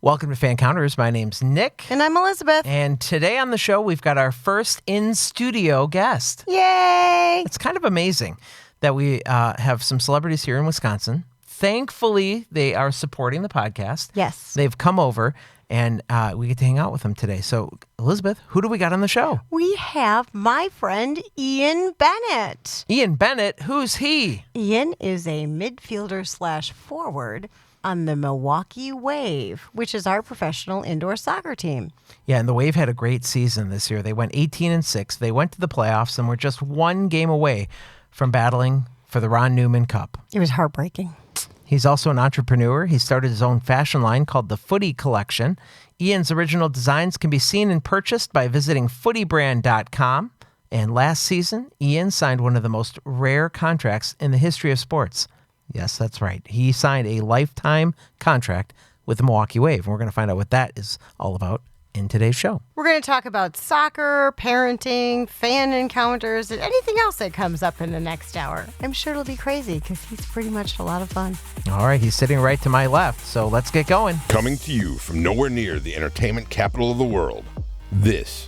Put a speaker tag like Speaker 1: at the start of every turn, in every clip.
Speaker 1: Welcome to Fancounters. My name's Nick.
Speaker 2: And I'm Elizabeth.
Speaker 1: And today on the show, we've got our first in-studio guest.
Speaker 2: Yay!
Speaker 1: It's kind of amazing that we have some celebrities here in Wisconsin. Thankfully, they are supporting the podcast.
Speaker 2: Yes.
Speaker 1: They've come over, and we get to hang out with them today. So, Elizabeth, who do we got on the show?
Speaker 2: We have my friend Ian Bennett.
Speaker 1: Ian Bennett? Who's he?
Speaker 2: Ian is a midfielder/forward on the Milwaukee Wave, which is our professional indoor soccer team.
Speaker 1: Yeah, and the Wave had a great season this year. They went 18-6. They went to the playoffs and were just one game away from battling for the Ron Newman Cup.
Speaker 2: It was heartbreaking.
Speaker 1: He's also an entrepreneur. He started his own fashion line called the Footy Collection. Ian's original designs can be seen and purchased by visiting footybrand.com. And last season, Ian signed one of the most rare contracts in the history of sports. Yes, that's right. He signed a lifetime contract with the Milwaukee Wave. And we're going to find out what that is all about in today's show.
Speaker 2: We're going to talk about soccer, parenting, fan encounters, and anything else that comes up in the next hour. I'm sure it'll be crazy because he's pretty much a lot of fun.
Speaker 1: All right, he's sitting right to my left, so let's get going.
Speaker 3: Coming to you from nowhere near the entertainment capital of the world, this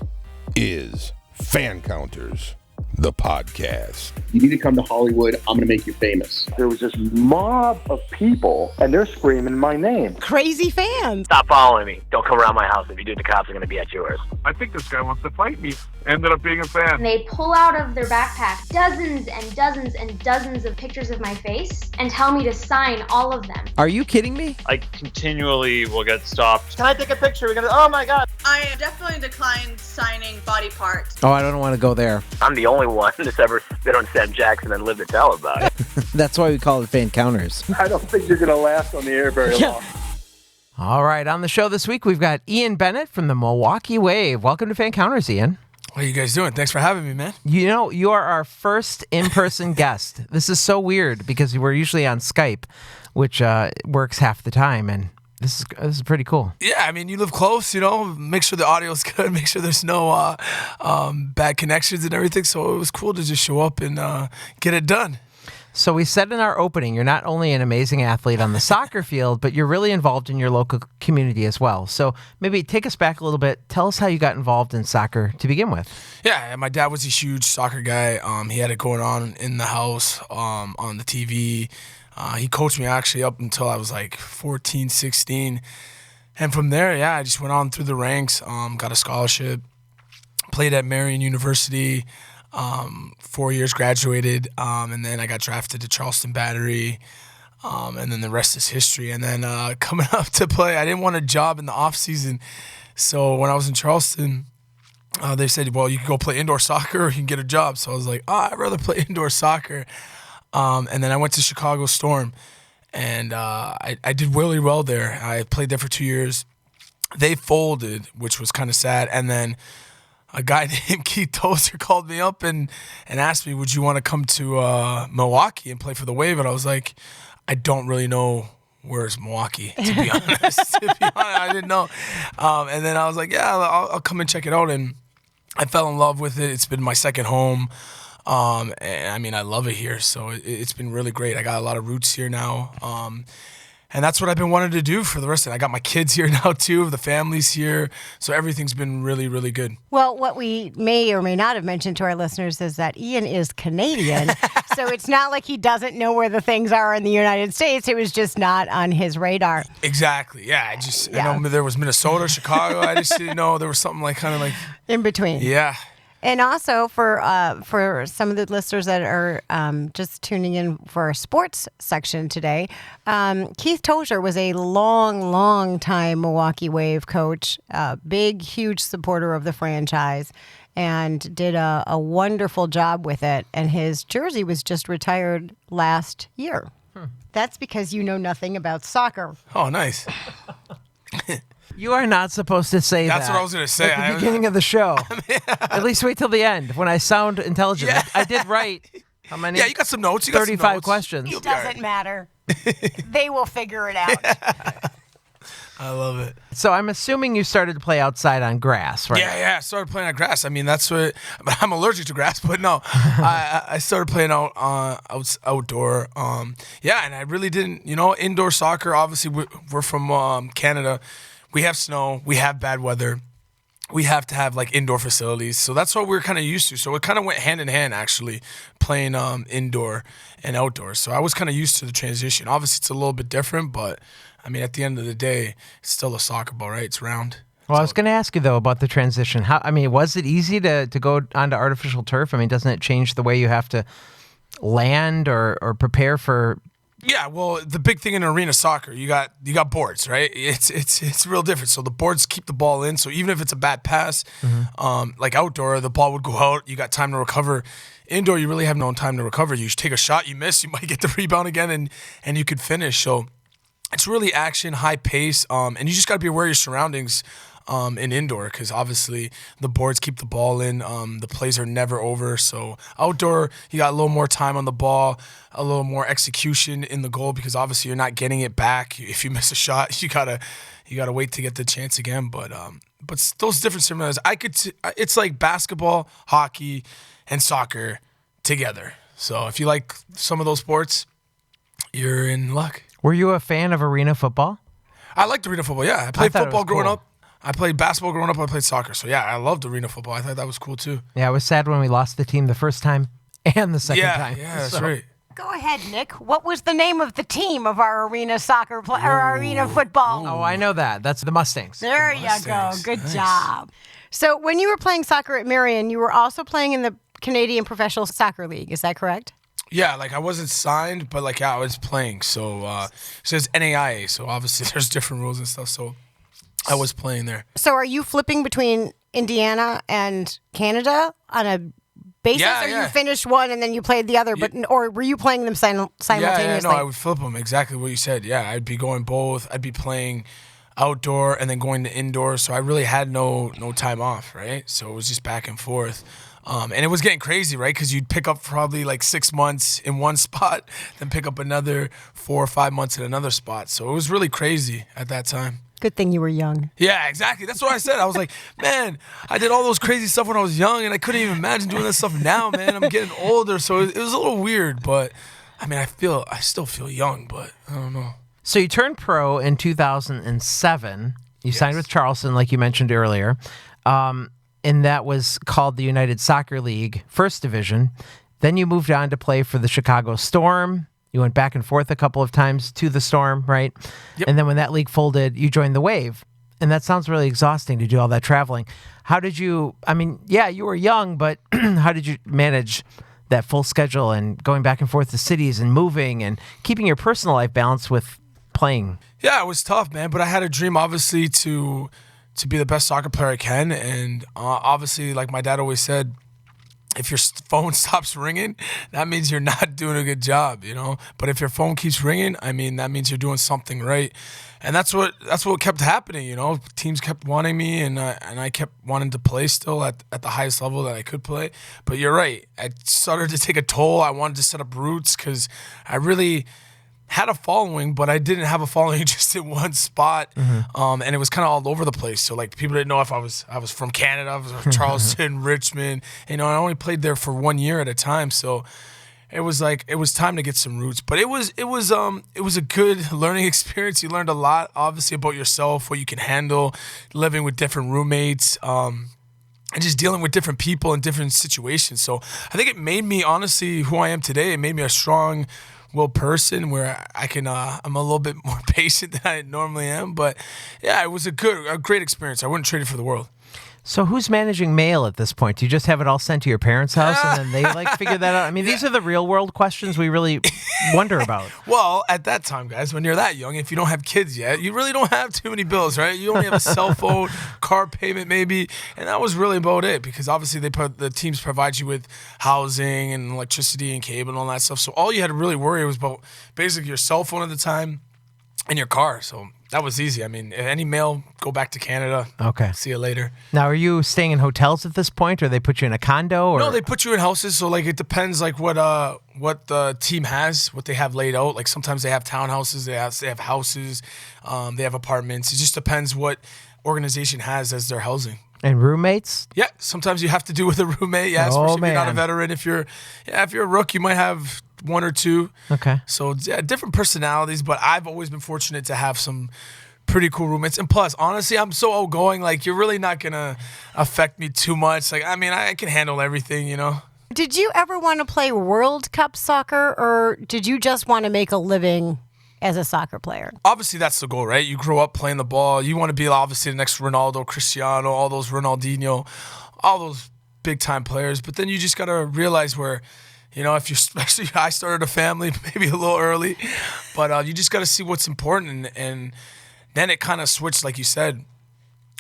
Speaker 3: is Fancounters, the podcast.
Speaker 4: You need to come to Hollywood. I'm going to make you famous.
Speaker 5: There was this mob of people, and they're screaming my name.
Speaker 2: Crazy fans.
Speaker 6: Stop following me. Don't come around my house. If you do, the cops are going to be at yours.
Speaker 7: I think this guy wants to fight me. Ended up being a fan.
Speaker 8: And they pull out of their backpack dozens and dozens and dozens of pictures of my face and tell me to sign all of them.
Speaker 1: Are you kidding me?
Speaker 9: I continually will get stopped.
Speaker 5: Can I take a picture? We're gonna. Oh my God!
Speaker 10: I definitely declined signing body parts.
Speaker 1: Oh, I don't want to go there.
Speaker 6: I'm the only one that's ever spit on Sam Jackson and lived to tell about it.
Speaker 1: That's why we call it Fancounters.
Speaker 5: I don't think you're gonna last on the air very long.
Speaker 1: All right, on the show this week, we've got Ian Bennett from the Milwaukee Wave. Welcome to Fancounters, Ian.
Speaker 11: What are you guys doing? Thanks for having me, man.
Speaker 1: You know, you are our first in-person guest. This is so weird because we're usually on Skype, which works half the time, and this is pretty cool.
Speaker 11: Yeah, I mean, you live close, you know, make sure the audio's good, make sure there's no bad connections and everything, so it was cool to just show up and get it done.
Speaker 1: So we said in our opening, you're not only an amazing athlete on the soccer field, but you're really involved in your local community as well. So maybe take us back a little bit. Tell us how you got involved in soccer to begin with.
Speaker 11: Yeah, my dad was a huge soccer guy. He had it going on in the house, on the TV. He coached me actually up until I was like 14, 16. And from there, yeah, I just went on through the ranks, got a scholarship, played at Marion University, 4 years, graduated, and then I got drafted to Charleston Battery, and then the rest is history. And then coming up to play, I didn't want a job in the off season, so when I was in Charleston, they said, well, you can go play indoor soccer or you can get a job. So I was like, I'd rather play indoor soccer. And then I went to Chicago Storm, and I did really well there. I played there for 2 years. They folded, which was kind of sad, and then a guy named Keith Tozer called me up and asked me, would you want to come to Milwaukee and play for the Wave? And I was like, I don't really know where's Milwaukee, to be honest. I didn't know. And then I was like, yeah, I'll come and check it out. And I fell in love with it. It's been my second home. And I mean, I love it here. So it's been really great. I got a lot of roots here now. And that's what I've been wanting to do for the rest of it. I got my kids here now, too. The family's here. So everything's been really, really good.
Speaker 2: Well, what we may or may not have mentioned to our listeners is that Ian is Canadian. So it's not like he doesn't know where the things are in the United States. It was just not on his radar.
Speaker 11: Exactly. Yeah. I know there was Minnesota, Chicago. I just didn't know there was something like kind of like
Speaker 2: in between.
Speaker 11: Yeah.
Speaker 2: And also for some of the listeners that are just tuning in for our sports section today, Keith Tozer was a long time Milwaukee Wave coach, big, huge supporter of the franchise, and did a wonderful job with it. And his jersey was just retired last year. That's because you know nothing about soccer.
Speaker 11: Oh, nice.
Speaker 1: You are not supposed to say that.
Speaker 11: That's what I was going to say.
Speaker 1: At the beginning of the show. At least wait till the end when I sound intelligent. Yeah. I did write how many?
Speaker 11: Yeah, you got some notes. You
Speaker 1: 35
Speaker 11: got some notes.
Speaker 1: questions.
Speaker 2: It doesn't matter. They will figure it out.
Speaker 11: I love it.
Speaker 1: So I'm assuming you started to play outside on grass, right?
Speaker 11: Yeah. I started playing on grass. I mean, that's what I'm allergic to grass, but no, I started playing outdoor. And I really didn't. Indoor soccer. Obviously, we're from Canada. we have snow, we have bad weather. We have to have like indoor facilities. So that's what we're kind of used to. So it kind of went hand in hand, actually, playing indoor and outdoor. So I was kind of used to the transition. Obviously, it's a little bit different, but I mean, at the end of the day, it's still a soccer ball, right? It's round.
Speaker 1: Well, I was going to ask you, though, about the transition. Was it easy to go onto artificial turf? I mean, doesn't it change the way you have to land or prepare for?
Speaker 11: Yeah, well, the big thing in arena soccer, you got boards, right? It's real different. So the boards keep the ball in. So even if it's a bad pass, like outdoor, the ball would go out. You got time to recover. Indoor, you really have no time to recover. You take a shot, you miss, you might get the rebound again, and you could finish. So it's really action, high pace, and you just got to be aware of your surroundings. In indoor, because obviously the boards keep the ball in. The plays are never over. So outdoor, you got a little more time on the ball, a little more execution in the goal, because obviously you're not getting it back. If you miss a shot, you gotta wait to get the chance again. But those different similarities, it's like basketball, hockey, and soccer together. So if you like some of those sports, you're in luck.
Speaker 1: Were you a fan of arena football?
Speaker 11: I liked arena football. Yeah, I played football growing
Speaker 1: cool.
Speaker 11: up. I played basketball growing up. I played soccer. So, yeah, I loved arena football. I thought that was cool, too.
Speaker 1: Yeah, it was sad when we lost the team the first time and the second time.
Speaker 11: Yeah, that's right.
Speaker 2: Go ahead, Nick. What was the name of the team of our arena soccer or arena football?
Speaker 1: Oh, I know that. That's the Mustangs.
Speaker 2: There you go. Good job. So when you were playing soccer at Marion, you were also playing in the Canadian Professional Soccer League. Is that correct?
Speaker 11: Yeah, like I wasn't signed, but like I was playing. So it says NAIA. So obviously there's different rules and stuff. So I was playing there.
Speaker 2: So are you flipping between Indiana and Canada on a basis?
Speaker 11: Yeah,
Speaker 2: or
Speaker 11: yeah.
Speaker 2: you finished one and then you played the other, or were you playing them simultaneously?
Speaker 11: Yeah, no, I would flip them. Exactly what you said. Yeah, I'd be going both. I'd be playing outdoor and then going to indoor. So I really had no time off, right? So it was just back and forth. And it was getting crazy, right? Because you'd pick up probably like 6 months in one spot, then pick up another 4 or 5 months in another spot. So it was really crazy at that time.
Speaker 2: Good thing you were young.
Speaker 11: Yeah, exactly. That's what I said. I was like, man, I did all those crazy stuff when I was young, and I couldn't even imagine doing that stuff now, man. I'm getting older, so it was a little weird. But, I mean, I still feel young, but I don't know.
Speaker 1: So you turned pro in 2007. You signed with Charleston, like you mentioned earlier. And that was called the United Soccer League, First Division. Then you moved on to play for the Chicago Storm. You went back and forth a couple of times to the Storm, right?
Speaker 11: Yep.
Speaker 1: And then when that league folded, you joined the Wave. And that sounds really exhausting to do all that traveling. How did you, you were young, but how did you manage that full schedule and going back and forth to cities and moving and keeping your personal life balanced with playing?
Speaker 11: Yeah, it was tough, man. But I had a dream, obviously, to be the best soccer player I can. And obviously, like my dad always said, if your phone stops ringing, that means you're not doing a good job, you know? But if your phone keeps ringing, that means you're doing something right. And that's what kept happening, you know? Teams kept wanting me, and I kept wanting to play still at the highest level that I could play. But you're right. It started to take a toll. I wanted to set up roots because I really had a following, but I didn't have a following just in one spot. And it was kind of all over the place. So like people didn't know if I was from Canada, I was from Charleston, Richmond. You know, I only played there for 1 year at a time. So it was time to get some roots. But it was a good learning experience. You learned a lot, obviously, about yourself, what you can handle, living with different roommates, and just dealing with different people in different situations. So I think it made me, honestly, who I am today. It made me a strong willed person where I can I'm a little bit more patient than I normally am. But yeah, it was a great experience. I wouldn't trade it for the world.
Speaker 1: So who's managing mail at this point? Do you just have it all sent to your parents' house and then they figure that out? I mean, these are the real world questions we really wonder about.
Speaker 11: Well, at that time, guys, when you're that young, if you don't have kids yet, you really don't have too many bills, right? You only have a cell phone, car payment maybe, and that was really about it because obviously the teams provide you with housing and electricity and cable and all that stuff. So all you had to really worry was about basically your cell phone at the time and your car. So that was easy. I mean, any mail, go back to Canada.
Speaker 1: Okay.
Speaker 11: See you later.
Speaker 1: Now, are you staying in hotels at this point, or they put you in a condo? Or?
Speaker 11: No, they put you in houses. So, like, it depends, like, what the team has, what they have laid out. Like, sometimes they have townhouses, they have houses, they have apartments. It just depends what organization has as their housing.
Speaker 1: And roommates?
Speaker 11: Yeah, sometimes you have to do with a roommate. Yeah, especially if you're not a veteran. If you're a rook, you might have one or two.
Speaker 1: Okay.
Speaker 11: So yeah, different personalities, but I've always been fortunate to have some pretty cool roommates. And plus, honestly, I'm so outgoing. Like, you're really not going to affect me too much. Like, I mean, I can handle everything, you know?
Speaker 2: Did you ever want to play World Cup soccer, or did you just want to make a living as a soccer player?
Speaker 11: Obviously, that's the goal, right? You grow up playing the ball. You want to be, obviously, the next Ronaldo, Cristiano, all those Ronaldinho, all those big-time players. But then you just got to realize where, you know, if you're, especially I started a family maybe a little early, but you just got to see what's important. And then it kind of switched, like you said,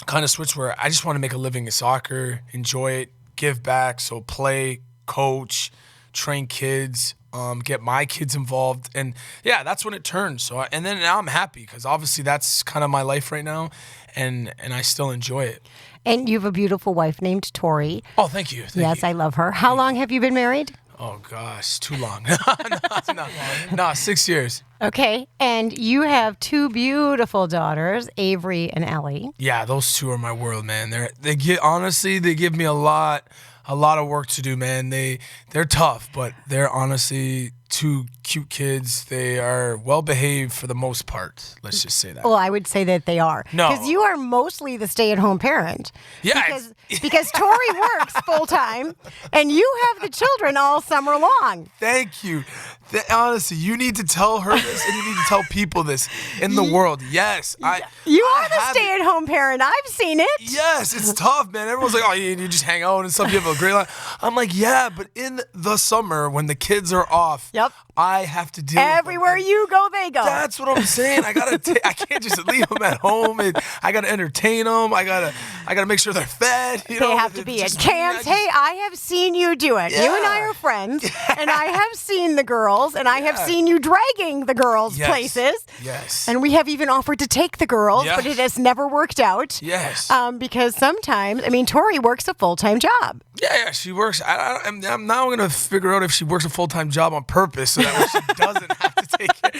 Speaker 11: where I just want to make a living in soccer, enjoy it, give back, so play, coach, train kids, get my kids involved. And yeah, that's when it turned. So, and then now I'm happy because obviously that's kind of my life right now, and I still enjoy it.
Speaker 2: And you have a beautiful wife named Tori.
Speaker 11: Oh, thank you.
Speaker 2: Yes, I love her. How long have you been married?
Speaker 11: Oh, gosh, too long. No, 6 years.
Speaker 2: Okay, and you have two beautiful daughters, Avery and Ellie.
Speaker 11: Yeah, those two are my world, man. They give me a lot of work to do, man. They're tough, but they're honestly two cute kids. They are well behaved for the most part. Let's just say that.
Speaker 2: Well, I would say that they are.
Speaker 11: No,
Speaker 2: because you are mostly the stay-at-home parent.
Speaker 11: Yeah,
Speaker 2: because Tori works full time, and you have the children all summer long.
Speaker 11: Thank you. Honestly, you need to tell her this, and you need to tell people this in the world. Yes,
Speaker 2: you are the stay-at-home parent. I've seen it.
Speaker 11: Yes, it's tough, man. Everyone's like, "Oh, you just hang out and stuff. You have a great life." I'm like, "Yeah, but in the summer when the kids are off,
Speaker 2: yep,
Speaker 11: I have to deal
Speaker 2: everywhere
Speaker 11: with them.
Speaker 2: You go, they go."
Speaker 11: That's what I'm saying. I can't just leave them at home. And I gotta entertain them. I gotta make sure they're fed.
Speaker 2: They have to be at camps. Hey, I have seen you do it. Yeah. You and I are friends, and I have seen the girls. And I have seen you dragging the girls places.
Speaker 11: Yes.
Speaker 2: And we have even offered to take the girls, but it has never worked out.
Speaker 11: Yes.
Speaker 2: Because sometimes, Tori works a full-time job.
Speaker 11: Yeah, she works. I'm now going to figure out if she works a full-time job on purpose so that way she doesn't have to take it.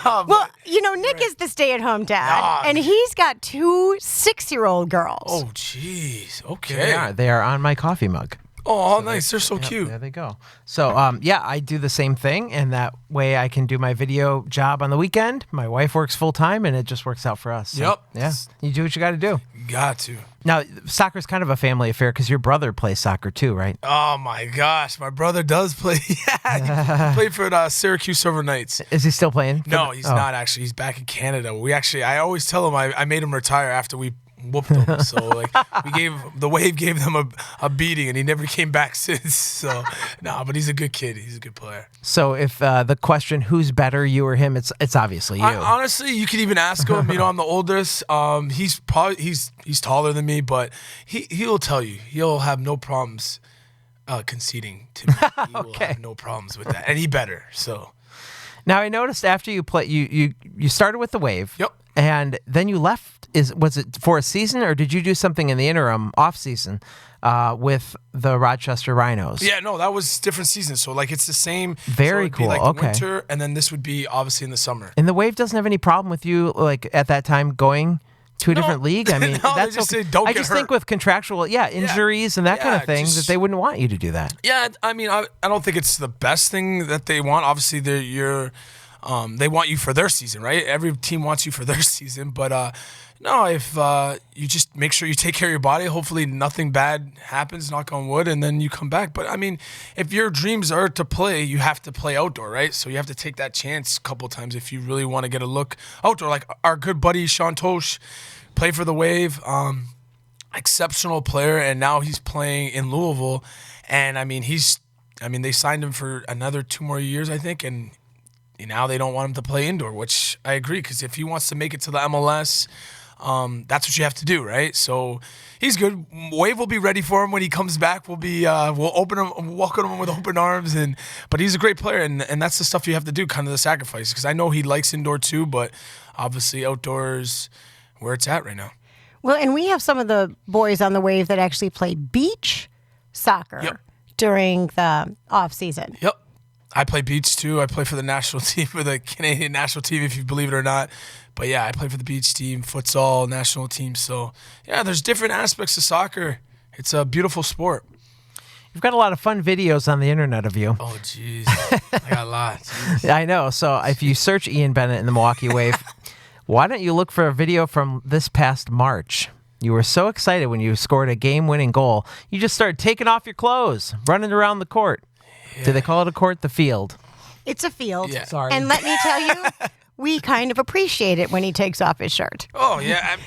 Speaker 2: Well, Nick is the stay-at-home dad, and he's got two 6-year-old girls.
Speaker 11: Oh, jeez. Okay.
Speaker 1: They are on my coffee mug.
Speaker 11: Oh, nice. They're so cute.
Speaker 1: There they go. So, I do the same thing, and that way I can do my video job on the weekend. My wife works full-time, and it just works out for us. So,
Speaker 11: yep.
Speaker 1: Yeah. You do what you got to do.
Speaker 11: Got to.
Speaker 1: Now, soccer's kind of a family affair because your brother plays soccer too, right?
Speaker 11: Oh, my gosh. My brother does play. Yeah, he played for the Syracuse Silver Knights.
Speaker 1: Is he still playing?
Speaker 11: No, he's not actually. He's back in Canada. I always tell him I made him retire after we whooped them. So the Wave gave them a beating, and he never came back since. So but he's a good kid. He's a good player.
Speaker 1: So if the question who's better, you or him, it's obviously you.
Speaker 11: Honestly, you could even ask him. I'm the oldest. He's taller than me, but he'll tell you he'll have no problems conceding to me. He will have no problems with that, and he better. So
Speaker 1: now I noticed after you play, you started with the Wave.
Speaker 11: Yep.
Speaker 1: And then you left. Was it for a season, or did you do something in the interim off season with the Rochester Rhinos?
Speaker 11: Yeah, no, that was different seasons. So it's the same.
Speaker 1: Very cool.
Speaker 11: The winter, and then this would be obviously in the summer.
Speaker 1: And the Wave doesn't have any problem with you at that time going to a different league. I mean, that's
Speaker 11: just
Speaker 1: okay.
Speaker 11: Don't
Speaker 1: I
Speaker 11: get
Speaker 1: just
Speaker 11: hurt.
Speaker 1: think with contractual, injuries and that kind of thing, that they wouldn't want you to do that.
Speaker 11: Yeah, I don't think it's the best thing that they want. Obviously, they want you for their season, right? Every team wants you for their season, but no, if you just make sure you take care of your body, hopefully nothing bad happens, knock on wood, and then you come back. But if your dreams are to play, you have to play outdoor, right? So you have to take that chance a couple times if you really want to get a look outdoor. Like our good buddy Sean Tosh, played for the Wave, exceptional player, and now he's playing in Louisville, and they signed him for another 2 more years, I think, and now they don't want him to play indoor, which I agree, because if he wants to make it to the MLS, that's what you have to do, right? So he's good. Wave will be ready for him when he comes back. We'll welcome him with open arms, but he's a great player, and that's the stuff you have to do, kind of the sacrifice, because I know he likes indoor too, but obviously outdoors where it's at right now.
Speaker 2: Well, and we have some of the boys on the Wave that actually play beach soccer during the off season.
Speaker 11: Yep. I play beach too. I play for the national team, for the Canadian national team, if you believe it or not. But yeah, I play for the beach team, futsal, national team. So yeah, there's different aspects of soccer. It's a beautiful sport.
Speaker 1: You've got a lot of fun videos on the internet of you.
Speaker 11: Oh, jeez. I got a lot. Jeez.
Speaker 1: I know. So if you search Ian Bennett in the Milwaukee Wave, Why don't you look for a video from this past March? You were so excited when you scored a game-winning goal. You just started taking off your clothes, running around the court. Yeah. Do they call it a court? The field.
Speaker 2: It's a field.
Speaker 1: Yeah. Sorry.
Speaker 2: And let me tell you, we kind of appreciate it when he takes off his shirt.
Speaker 11: Oh, yeah.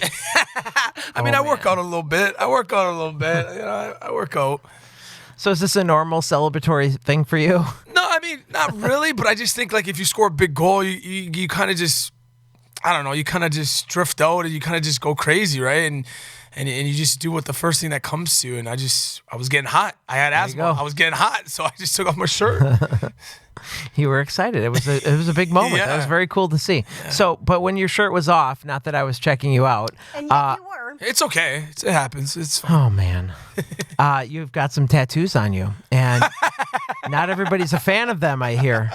Speaker 11: I work out a little bit. I work out.
Speaker 1: So is this a normal celebratory thing for you?
Speaker 11: No, I mean, not really, but I just think, like, if you score a big goal, you kind of just, I don't know, you kind of just drift out and you kind of just go crazy, right? And you just do what the first thing that comes to you. And I was getting hot. I had asthma. I was getting hot, so I just took off my shirt.
Speaker 1: You were excited. It was a big moment.
Speaker 11: Yeah.
Speaker 1: That was very cool to see. Yeah. So, but when your shirt was off, not that I was checking you out.
Speaker 2: And yet you were.
Speaker 11: It's okay. It happens. It's fine.
Speaker 1: Oh, man. You've got some tattoos on you. And not everybody's a fan of them, I hear.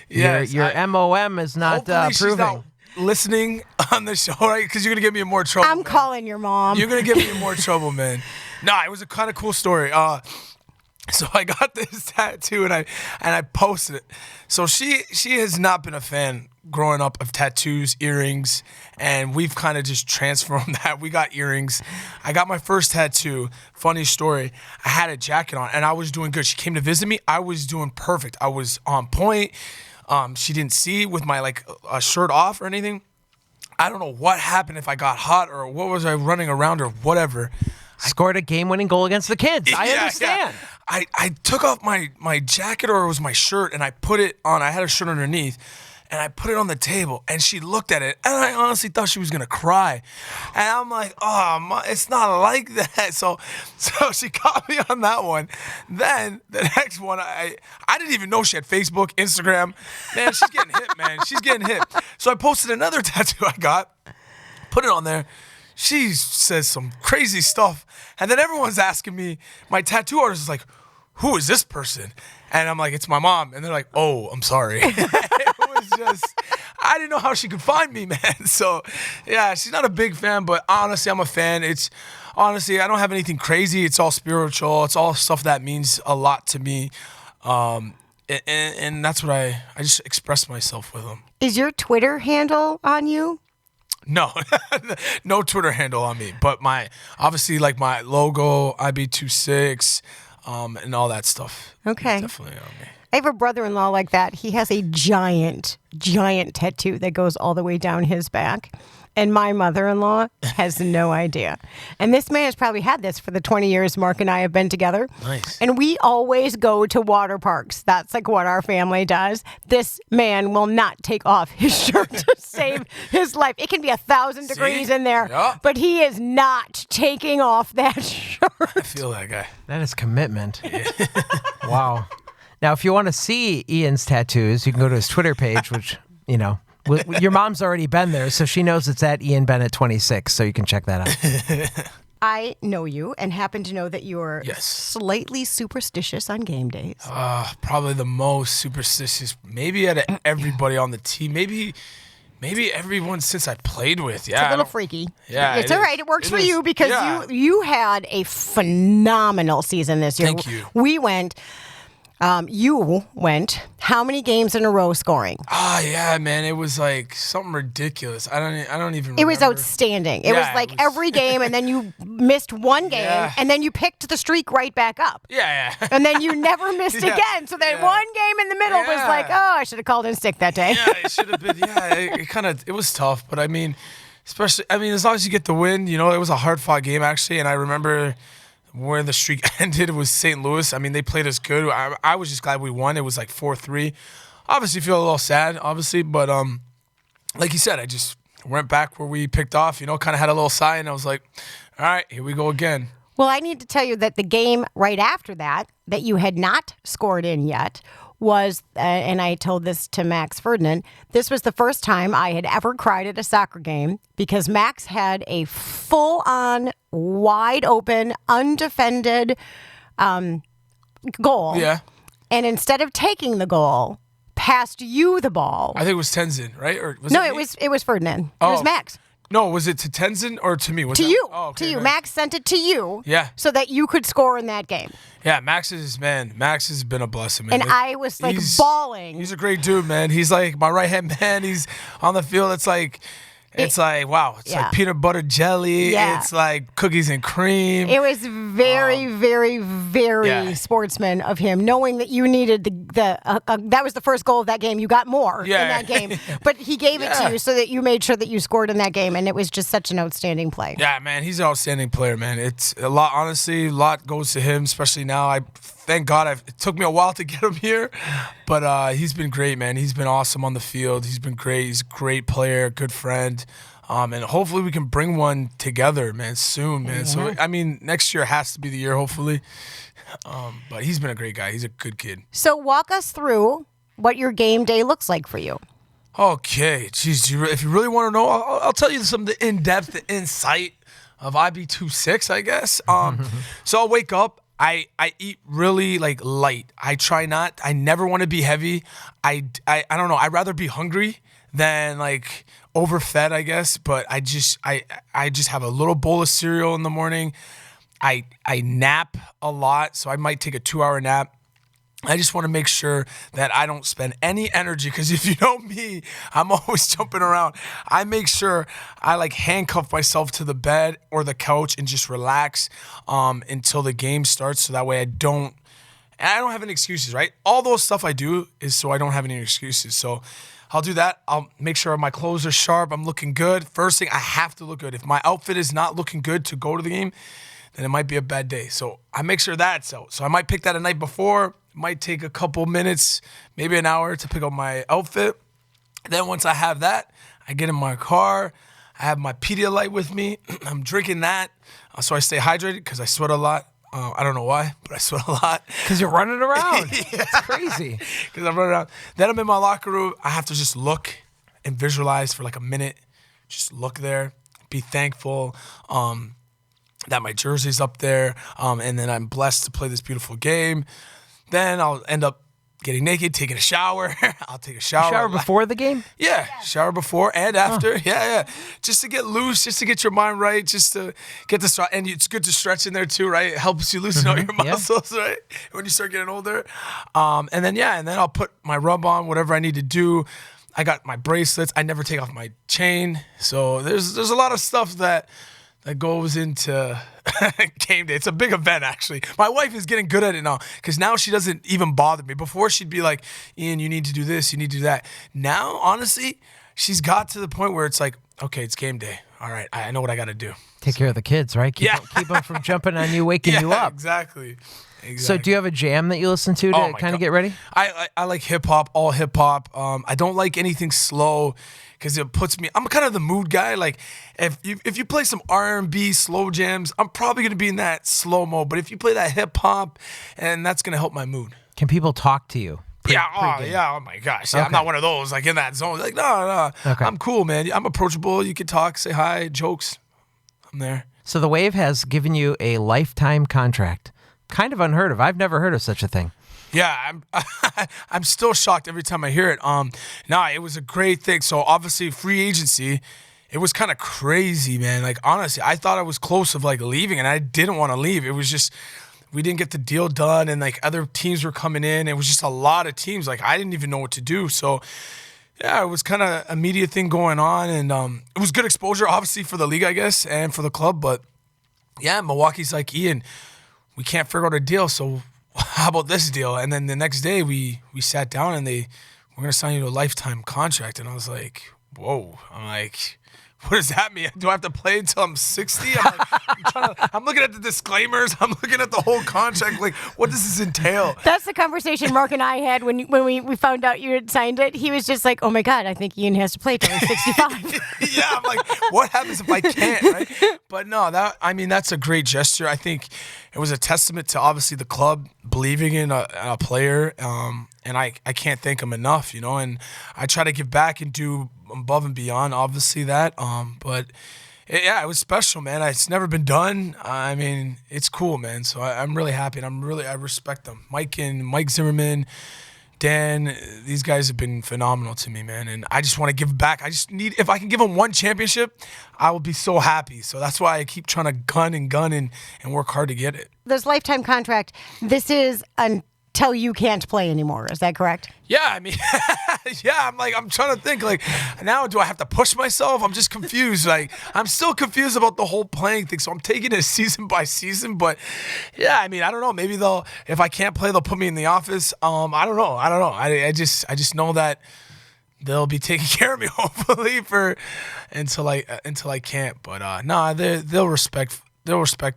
Speaker 11: Yes,
Speaker 1: your MOM is not
Speaker 11: she's
Speaker 1: proving.
Speaker 11: Not listening on the show, right? Because you're going to get me in more trouble.
Speaker 2: I'm calling your mom.
Speaker 11: You're going to get me in more trouble, man. No, it was a kind of cool story. So I got this tattoo and I posted it. So she has not been a fan growing up of tattoos, earrings, and we've kind of just transformed that. We got earrings. I got my first tattoo. Funny story. I had a jacket on and I was doing good. She came to visit me. I was doing perfect. I was on point. She didn't see with my a shirt off or anything. I don't know what happened, if I got hot or what was I running around or whatever.
Speaker 1: Scored a game-winning goal against the kids. I understand.
Speaker 11: Yeah. I took off my jacket, or it was my shirt, and I put it on. I had a shirt underneath, and I put it on the table, and she looked at it, and I honestly thought she was going to cry. And I'm like, oh, it's not like that. So she caught me on that one. Then the next one, I didn't even know she had Facebook, Instagram. Man, she's getting hit, man. She's getting hit. So I posted another tattoo I got, put it on there. She says some crazy stuff. And then everyone's asking me, my tattoo artist is like, who is this person? And I'm like, it's my mom. And they're like, oh, I'm sorry. It was just, I didn't know how she could find me, man. So, yeah, she's not a big fan, but honestly, I'm a fan. Honestly, I don't have anything crazy. It's all spiritual. It's all stuff that means a lot to me. And that's what I just express myself with them.
Speaker 2: Is your Twitter handle on you?
Speaker 11: No, no Twitter handle on me, but obviously my logo, IB26, and all that stuff.
Speaker 2: Okay.
Speaker 11: Definitely on me.
Speaker 2: I have a brother-in-law like that. He has a giant tattoo that goes all the way down his back. And my mother-in-law has no idea. And this man has probably had this for the 20 years Mark and I have been together.
Speaker 11: Nice.
Speaker 2: And we always go to water parks. That's what our family does. This man will not take off his shirt to save his life. It can be 1,000 degrees in there, but he is not taking off that shirt.
Speaker 11: I feel that guy.
Speaker 1: That is commitment. Yeah. Wow. Now, if you want to see Ian's tattoos, you can go to his Twitter page, which, your mom's already been there, so she knows it's at Ian Bennett 26, so you can check that out.
Speaker 2: I know you and happen to know that you're slightly superstitious on game days.
Speaker 11: Probably the most superstitious, maybe out of everybody on the team. Maybe everyone since I played with. Yeah,
Speaker 2: it's a little freaky.
Speaker 11: Yeah,
Speaker 2: it's all right. It works for you because you had a phenomenal season this year.
Speaker 11: Thank you.
Speaker 2: We went. You went how many games in a row scoring?
Speaker 11: Yeah, man, it was like something ridiculous. I don't even remember.
Speaker 2: It was outstanding. It was every game, and then you missed one game, and then you picked the streak right back up.
Speaker 11: Yeah.
Speaker 2: And then you never missed again. So that one game in the middle was like, oh, I should have called in sick that day.
Speaker 11: Yeah, it should have been. Yeah, it was tough, but especially as long as you get the win, it was a hard-fought game actually, and I remember where the streak ended, it was St. Louis. They played us good. I was just glad we won. It was 4-3. Obviously, feel a little sad, but like you said, I just went back where we picked off, kind of had a little sigh, and I was like, all right, here we go again.
Speaker 2: Well, I need to tell you that the game right after that you had not scored in yet, was, and I told this to Max Ferdinand, this was the first time I had ever cried at a soccer game because Max had a full-on, wide-open, undefended goal.
Speaker 11: Yeah.
Speaker 2: And instead of taking the goal, passed you the ball.
Speaker 11: I think it was Tenzin, right? Or
Speaker 2: it was Ferdinand.
Speaker 11: Oh.
Speaker 2: It was Max.
Speaker 11: No, was it to Tenzin or to me?
Speaker 2: To you.
Speaker 11: Oh, okay,
Speaker 2: to you.
Speaker 11: nice.
Speaker 2: Max sent it to you.
Speaker 11: Yeah.
Speaker 2: So that you could score in that game.
Speaker 11: Yeah, Max has been a blessing, man.
Speaker 2: And I was like bawling.
Speaker 11: He's a great dude, man. He's like my right-hand man. He's on the field. It's like wow. It's like peanut butter jelly.
Speaker 2: Yeah.
Speaker 11: It's like cookies and cream.
Speaker 2: It was very, very sportsman of him, knowing that you needed that was the first goal of that game. You got more in that game, but he gave it to you so that you made sure that you scored in that game, and it was just such an outstanding play.
Speaker 11: Yeah, man, he's an outstanding player, man. It's a lot. Honestly, a lot goes to him, especially now. Thank God it took me a while to get him here, but he's been great, man. He's been awesome on the field. He's been great. He's a great player, good friend, and hopefully we can bring one together, man, soon, man. So, I mean, next year has to be the year, hopefully. But he's been a great guy. He's a good kid.
Speaker 2: So walk us through what your game day looks like for you.
Speaker 11: Okay. Jeez, if you really want to know, I'll tell you some of the in-depth insight of IB26, I guess. So I'll wake up. I eat really light. I never want to be heavy. I don't know. I'd rather be hungry than overfed, I guess. But I just have a little bowl of cereal in the morning. I nap a lot, so I might take a 2-hour nap. I just want to make sure that I don't spend any energy, because if you know me, I'm always jumping around. I make sure I handcuff myself to the bed or the couch and just relax until the game starts, so that way I don't have any excuses, right? All those stuff I do is so I don't have any excuses. So I'll do that. I'll make sure my clothes are sharp. I'm looking good. First thing, I have to look good. If my outfit is not looking good to go to the game, then it might be a bad day. So I make sure that's out. So I might pick that a night before. Might take a couple minutes, maybe an hour to pick up my outfit. Then once I have that, I get in my car. I have my Pedialyte with me. I'm drinking that so I stay hydrated, because I sweat a lot. I don't know why, but I sweat a lot.
Speaker 1: Because you're running around. It's crazy.
Speaker 11: Because I'm running around. Then I'm in my locker room. I have to just look and visualize for a minute. Just look there. Be thankful that my jersey's up there. And then I'm blessed to play this beautiful game. Then I'll end up getting naked, taking a shower. I'll take a shower.
Speaker 1: Shower before the game?
Speaker 11: Yeah, shower before and after. Yeah. Just to get loose, just to get your mind right, just to get the stretch. And it's good to stretch in there too, right? It helps you loosen out your muscles, right? When you start getting older. And then I'll put my rub on, whatever I need to do. I got my bracelets. I never take off my chain. So there's a lot of stuff that goes into game day. It's a big event, actually. My wife is getting good at it now, because now she doesn't even bother me. Before, she'd be like, Ian, you need to do this, you need to do that. Now, honestly, she's got to the point where it's like, okay, it's game day. All right, I know what I got to do.
Speaker 1: Take care of the kids, right? Keep them from jumping on you, waking you up.
Speaker 11: Exactly.
Speaker 1: So do you have a jam that you listen to kind of get ready?
Speaker 11: I like hip-hop, all hip-hop. I don't like anything slow, because it puts me – I'm kind of the mood guy. Like, if you play some R&B slow jams, I'm probably going to be in that slow mode. But if you play that hip-hop, and that's going to help my mood.
Speaker 1: Can people talk to you?
Speaker 11: Oh my gosh. Yeah, I'm not one of those, in that zone. Like, no. Okay. I'm cool, man. I'm approachable. You can talk, say hi, jokes. I'm there.
Speaker 1: So the Wave has given you a lifetime contract. Kind of unheard of. I've never heard of such a thing.
Speaker 11: Yeah, I'm still shocked every time I hear it. It was a great thing. So obviously free agency, it was kind of crazy, man. Honestly, I thought I was close of leaving, and I didn't want to leave. It was just we didn't get the deal done, and other teams were coming in. It was just a lot of teams. I didn't even know what to do. So yeah, it was kind of a media thing going on, and it was good exposure, obviously, for the league, I guess, and for the club. But yeah, Milwaukee's like, Ian, we can't figure out a deal, so how about this deal? And then the next day we sat down, and we're going to sign you to a lifetime contract. And I was like, whoa. I'm like, what does that mean? Do I have to play until I'm 60? I'm looking at the disclaimers. I'm looking at the whole contract. What does this entail?
Speaker 2: That's the conversation Mark and I had when we found out you had signed it. He was just like, oh my God, I think Ian has to play till he's 65.
Speaker 11: Yeah, I'm like, what happens if I can't, right? But no, that's a great gesture. I think it was a testament to obviously the club believing in a player, and I can't thank him enough, and I try to give back and do above and beyond, obviously, that. But it was special, man. It's never been done. I mean, it's cool, man. So I'm really happy, and I respect them. Mike Zimmerman, Dan, these guys have been phenomenal to me, man. And I just want to give back. If I can give them one championship, I will be so happy. So that's why I keep trying to gun and work hard to get it.
Speaker 2: This lifetime contract, this is until you can't play anymore. Is that correct?
Speaker 11: Yeah, I mean, I'm trying to think, now do I have to push myself? I'm just confused. I'm still confused about the whole playing thing. So I'm taking it season by season. But yeah, I mean, I don't know. Maybe if I can't play, they'll put me in the office. I don't know. I just know that they'll be taking care of me, hopefully, until I can't. But they'll respect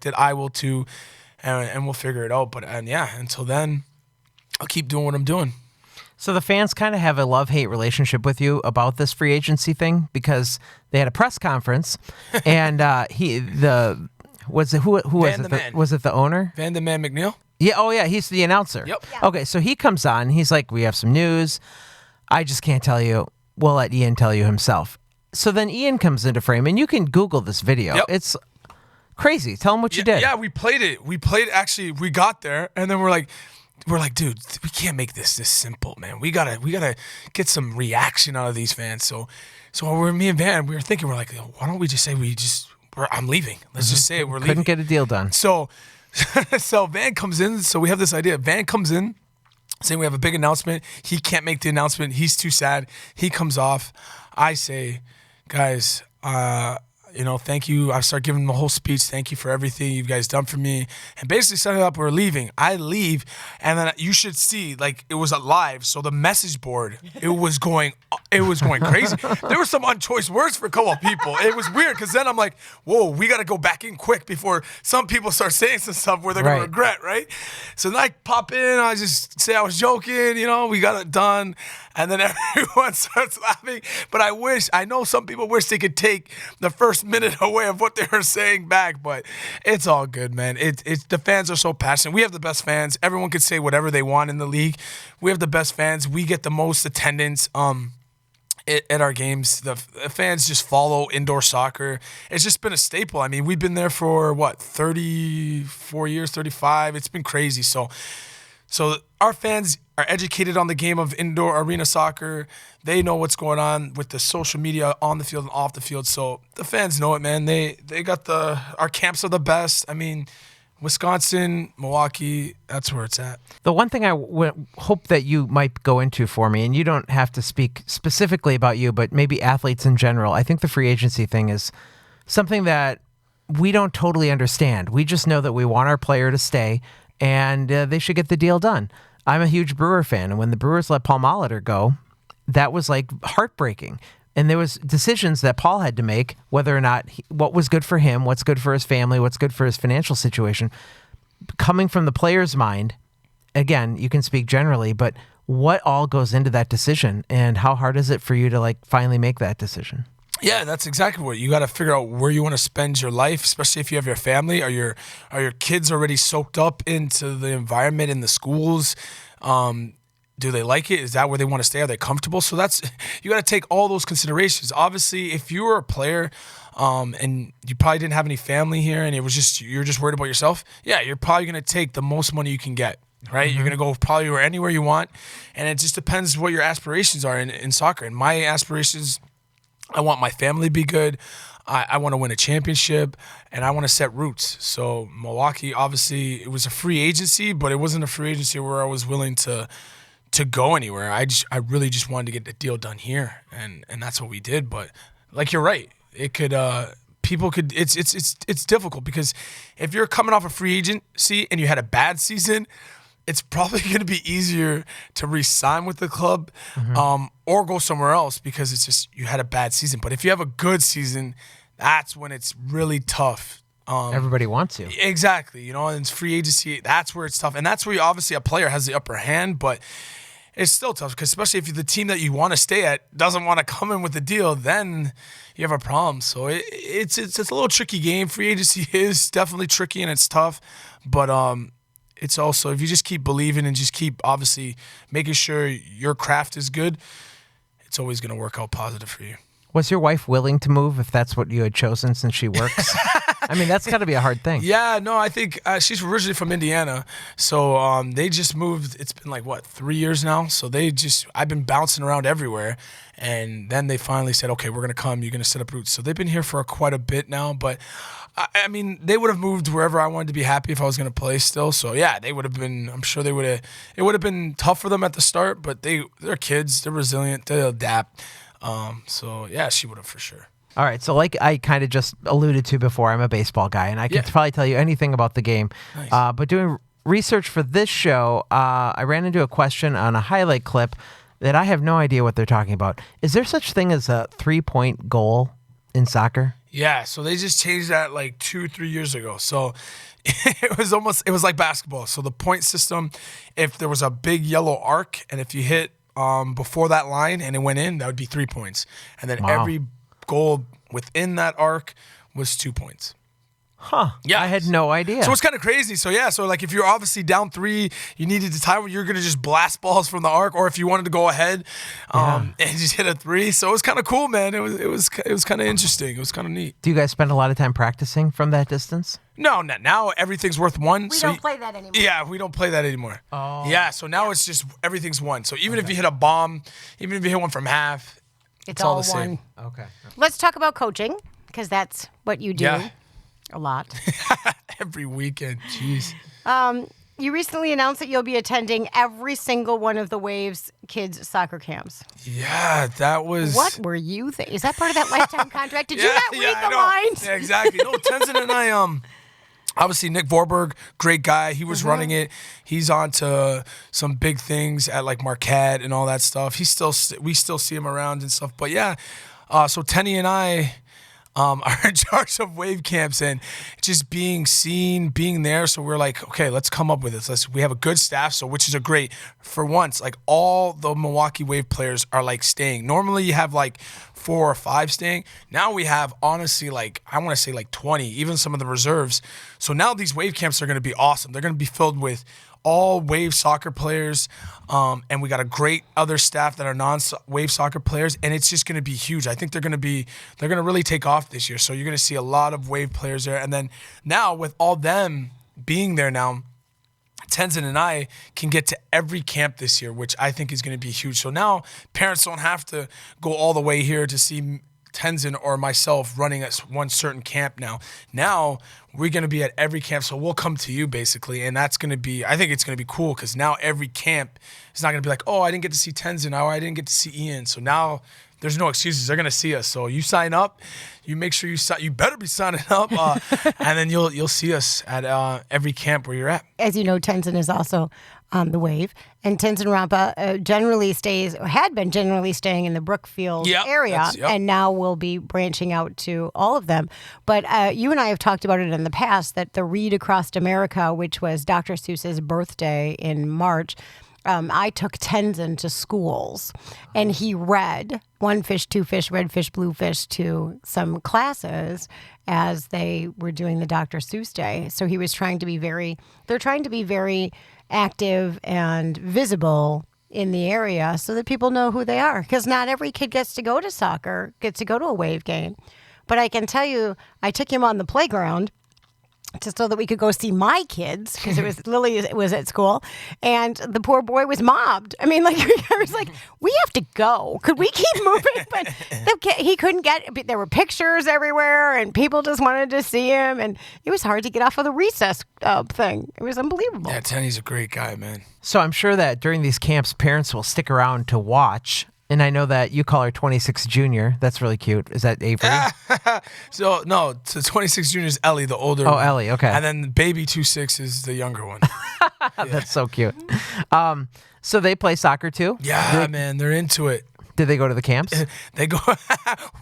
Speaker 11: it. I will too, and we'll figure it out. But until then, I'll keep doing what I'm doing.
Speaker 1: So the fans kind of have a love-hate relationship with you about this free agency thing because they had a press conference, and who was it? Was it the owner?
Speaker 11: Van the Man McNeil?
Speaker 1: Yeah. Oh yeah, he's the announcer.
Speaker 11: Yep.
Speaker 1: Yeah. Okay, so he comes on. He's like, "We have some news. I just can't tell you. We'll let Ian tell you himself." So then Ian comes into frame, and you can Google this video. Yep. It's crazy. Tell him what you did.
Speaker 11: Yeah, we played it. Actually, we got there, and then we're like, dude, we can't make this simple, man. We gotta get some reaction out of these fans. So me and Van, we were thinking, we're like, why don't we just say I'm leaving? Let's just say we're leaving.
Speaker 1: Couldn't get a deal done.
Speaker 11: So Van comes in. So we have this idea. Van comes in, saying we have a big announcement. He can't make the announcement. He's too sad. He comes off. I say, guys, thank you. I start giving him the whole speech. Thank you for everything you guys done for me. And basically set it up. We're leaving. I leave. And then you should see, it was live. So the message board, it was going crazy. There were some unchoice words for a couple of people. It was weird because then I'm like, whoa, we got to go back in quick before some people start saying some stuff where they're going to regret, right? So then I pop in. I just say I was joking. We got it done. And then everyone starts laughing. But I know some people wish they could take the first minute away of what they were saying back, but it's all good, man. The fans are so passionate. We have the best fans. Everyone can say whatever they want in the league. We have the best fans. We get the most attendance at our games. The fans just follow indoor soccer. It's just been a staple. I mean, we've been there for 34 years, 35. It's been crazy. So our fans are educated on the game of indoor arena soccer. They know what's going on with the social media on the field and off the field. So the fans know it, man. They got our camps are the best. I mean, Wisconsin, Milwaukee, that's where it's at.
Speaker 1: The one thing I hope that you might go into for me, and you don't have to speak specifically about you, but maybe athletes in general, I think the free agency thing is something that we don't totally understand. We just know that we want our player to stay, and they should get the deal done. I'm a huge Brewer fan, and when the Brewers let Paul Molitor go, that was heartbreaking. And there was decisions that Paul had to make, whether or not what was good for him, what's good for his family, what's good for his financial situation. Coming from the player's mind, again, you can speak generally, but what all goes into that decision, and how hard is it for you to finally make that decision?
Speaker 11: Yeah, that's exactly what you got to figure out where you want to spend your life, especially if you have your family. Are your kids already soaked up into the environment in the schools? Do they like it? Is that where they want to stay? Are they comfortable? So you got to take all those considerations. Obviously, if you were a player and you probably didn't have any family here and you're just worried about yourself, yeah, you're probably going to take the most money you can get, right? Mm-hmm. You're going to go probably anywhere you want, and it just depends what your aspirations are in soccer. And my aspirations, I want my family to be good. I want to win a championship, and I want to set roots. So Milwaukee, obviously, it was a free agency, but it wasn't a free agency where I was willing to go anywhere. I really just wanted to get the deal done here, and that's what we did. But you're right, it could people could. It's difficult because if you're coming off a free agency and you had a bad season, it's probably going to be easier to re-sign with the club, or go somewhere else because it's just you had a bad season. But if you have a good season, that's when it's really tough.
Speaker 1: Everybody wants you.
Speaker 11: Exactly. And it's free agency. That's where it's tough. And that's where obviously a player has the upper hand, but it's still tough because especially if the team that you want to stay at doesn't want to come in with the deal, then you have a problem. So it's a little tricky game. Free agency is definitely tricky and it's tough, but it's also, if you just keep believing and just keep obviously making sure your craft is good, it's always going to work out positive for you.
Speaker 1: Was your wife willing to move if that's what you had chosen since she works? I mean, that's got to be a hard thing.
Speaker 11: Yeah, no, I think she's originally from Indiana. So they just moved. It's been 3 years now. So I've been bouncing around everywhere. And then they finally said, okay, we're going to come. You're going to set up roots. So they've been here for quite a bit now. But I mean, they would have moved wherever I wanted to be happy if I was going to play still. So yeah, they would have been, I'm sure they would have, it would have been tough for them at the start, but they're kids. They're resilient. They'll adapt. So yeah, she would have for sure.
Speaker 1: All right, so like I kind of just alluded to before, I'm a baseball guy, and I can probably tell you anything about the game.
Speaker 11: Nice.
Speaker 1: But doing research for this show, I ran into a question on a highlight clip that I have no idea what they're talking about. Is there such thing as a 3-point goal in soccer?
Speaker 11: Yeah, so they just changed that 2-3 years ago. So it was like basketball. So the point system, if there was a big yellow arc, and if you hit before that line and it went in, that would be 3 points. And then every goal within that arc was 2 points.
Speaker 1: Huh. Yeah. I had no idea.
Speaker 11: So it's kind of crazy. So yeah, so if you're obviously down 3, you needed to tie, you're going to just blast balls from the arc, or if you wanted to go ahead and just hit a 3. So it was kind of cool, man. It was kind of interesting. It was kind of neat.
Speaker 1: Do you guys spend a lot of time practicing from that distance?
Speaker 11: No, now everything's worth 1.
Speaker 2: We don't play that anymore.
Speaker 11: Yeah, we don't play that anymore.
Speaker 2: Oh.
Speaker 11: Yeah, so now it's just everything's 1. So even if you hit a bomb, even if you hit one from half, it's all the same.
Speaker 1: Okay.
Speaker 2: Let's talk about coaching, because that's what you do a lot.
Speaker 11: Every weekend. Jeez.
Speaker 2: You recently announced that you'll be attending every single one of the Waves kids' soccer camps.
Speaker 11: Yeah, that was...
Speaker 2: What were you thinking? Is that part of that lifetime contract? Did you not read the lines?
Speaker 11: Yeah, exactly. No, Tenzin and I... Obviously, Nick Vorberg, great guy. He was running it. He's on to some big things at Marquette and all that stuff. We still see him around and stuff. But yeah, so Tenny and I are in charge of Wave camps and just being seen, being there. So we're like, okay, let's come up with this. We have a good staff, so which is a great. For once, all the Milwaukee Wave players are staying. Normally, you have 4 or 5 staying. Now we have, honestly, I want to say 20, even some of the reserves. So now these Wave camps are going to be awesome. They're going to be filled with all Wave soccer players, and we got a great other staff that are non-Wave soccer players, and it's just going to be huge. I think they're going to really take off this year. So you're going to see a lot of Wave players there. And then now with all them being there now, Tenzin and I can get to every camp this year, which I think is going to be huge. So now parents don't have to go all the way here to see Tenzin or myself running at one certain camp now. Now we're going to be at every camp, so we'll come to you basically, and that's going to be, I think it's going to be cool because now every camp is not going to be oh, I didn't get to see Tenzin, or I didn't get to see Ian. So now there's no excuses. They're going to see us. So you sign up, you make sure you better be signing up, and then you'll see us at every camp where you're at.
Speaker 2: As you know, Tenzin is also on the Wave, and Tenzin Rampa had been generally staying in the Brookfield area, and now will be branching out to all of them. But you and I have talked about it in the past, that the Read Across America, which was Dr. Seuss's birthday in March, I took Tenzin to schools, and he read One Fish, Two Fish, Red Fish, Blue Fish to some classes as they were doing the Dr. Seuss Day. So he was trying to be they're trying to be very active and visible in the area so that people know who they are. Because not every kid gets to go to soccer, gets to go to a Wave game. But I can tell you, I took him on the playground just so that we could go see my kids, because Lily was at school, and the poor boy was mobbed. I mean, I was like, we have to go. Could we keep moving? But he couldn't get. There were pictures everywhere, and people just wanted to see him, and it was hard to get off of the recess thing. It was unbelievable.
Speaker 11: Yeah, Tenny's a great guy, man.
Speaker 1: So I'm sure that during these camps, parents will stick around to watch. And I know that you call her 26 Junior. That's really cute. Is that Avery?
Speaker 11: So 26 Junior is Ellie, the older one.
Speaker 1: Oh, Ellie, okay.
Speaker 11: And then baby 26 is the younger one.
Speaker 1: That's so cute. So they play soccer too?
Speaker 11: Yeah, man, they're into it.
Speaker 1: Did they go to the camps?
Speaker 11: They go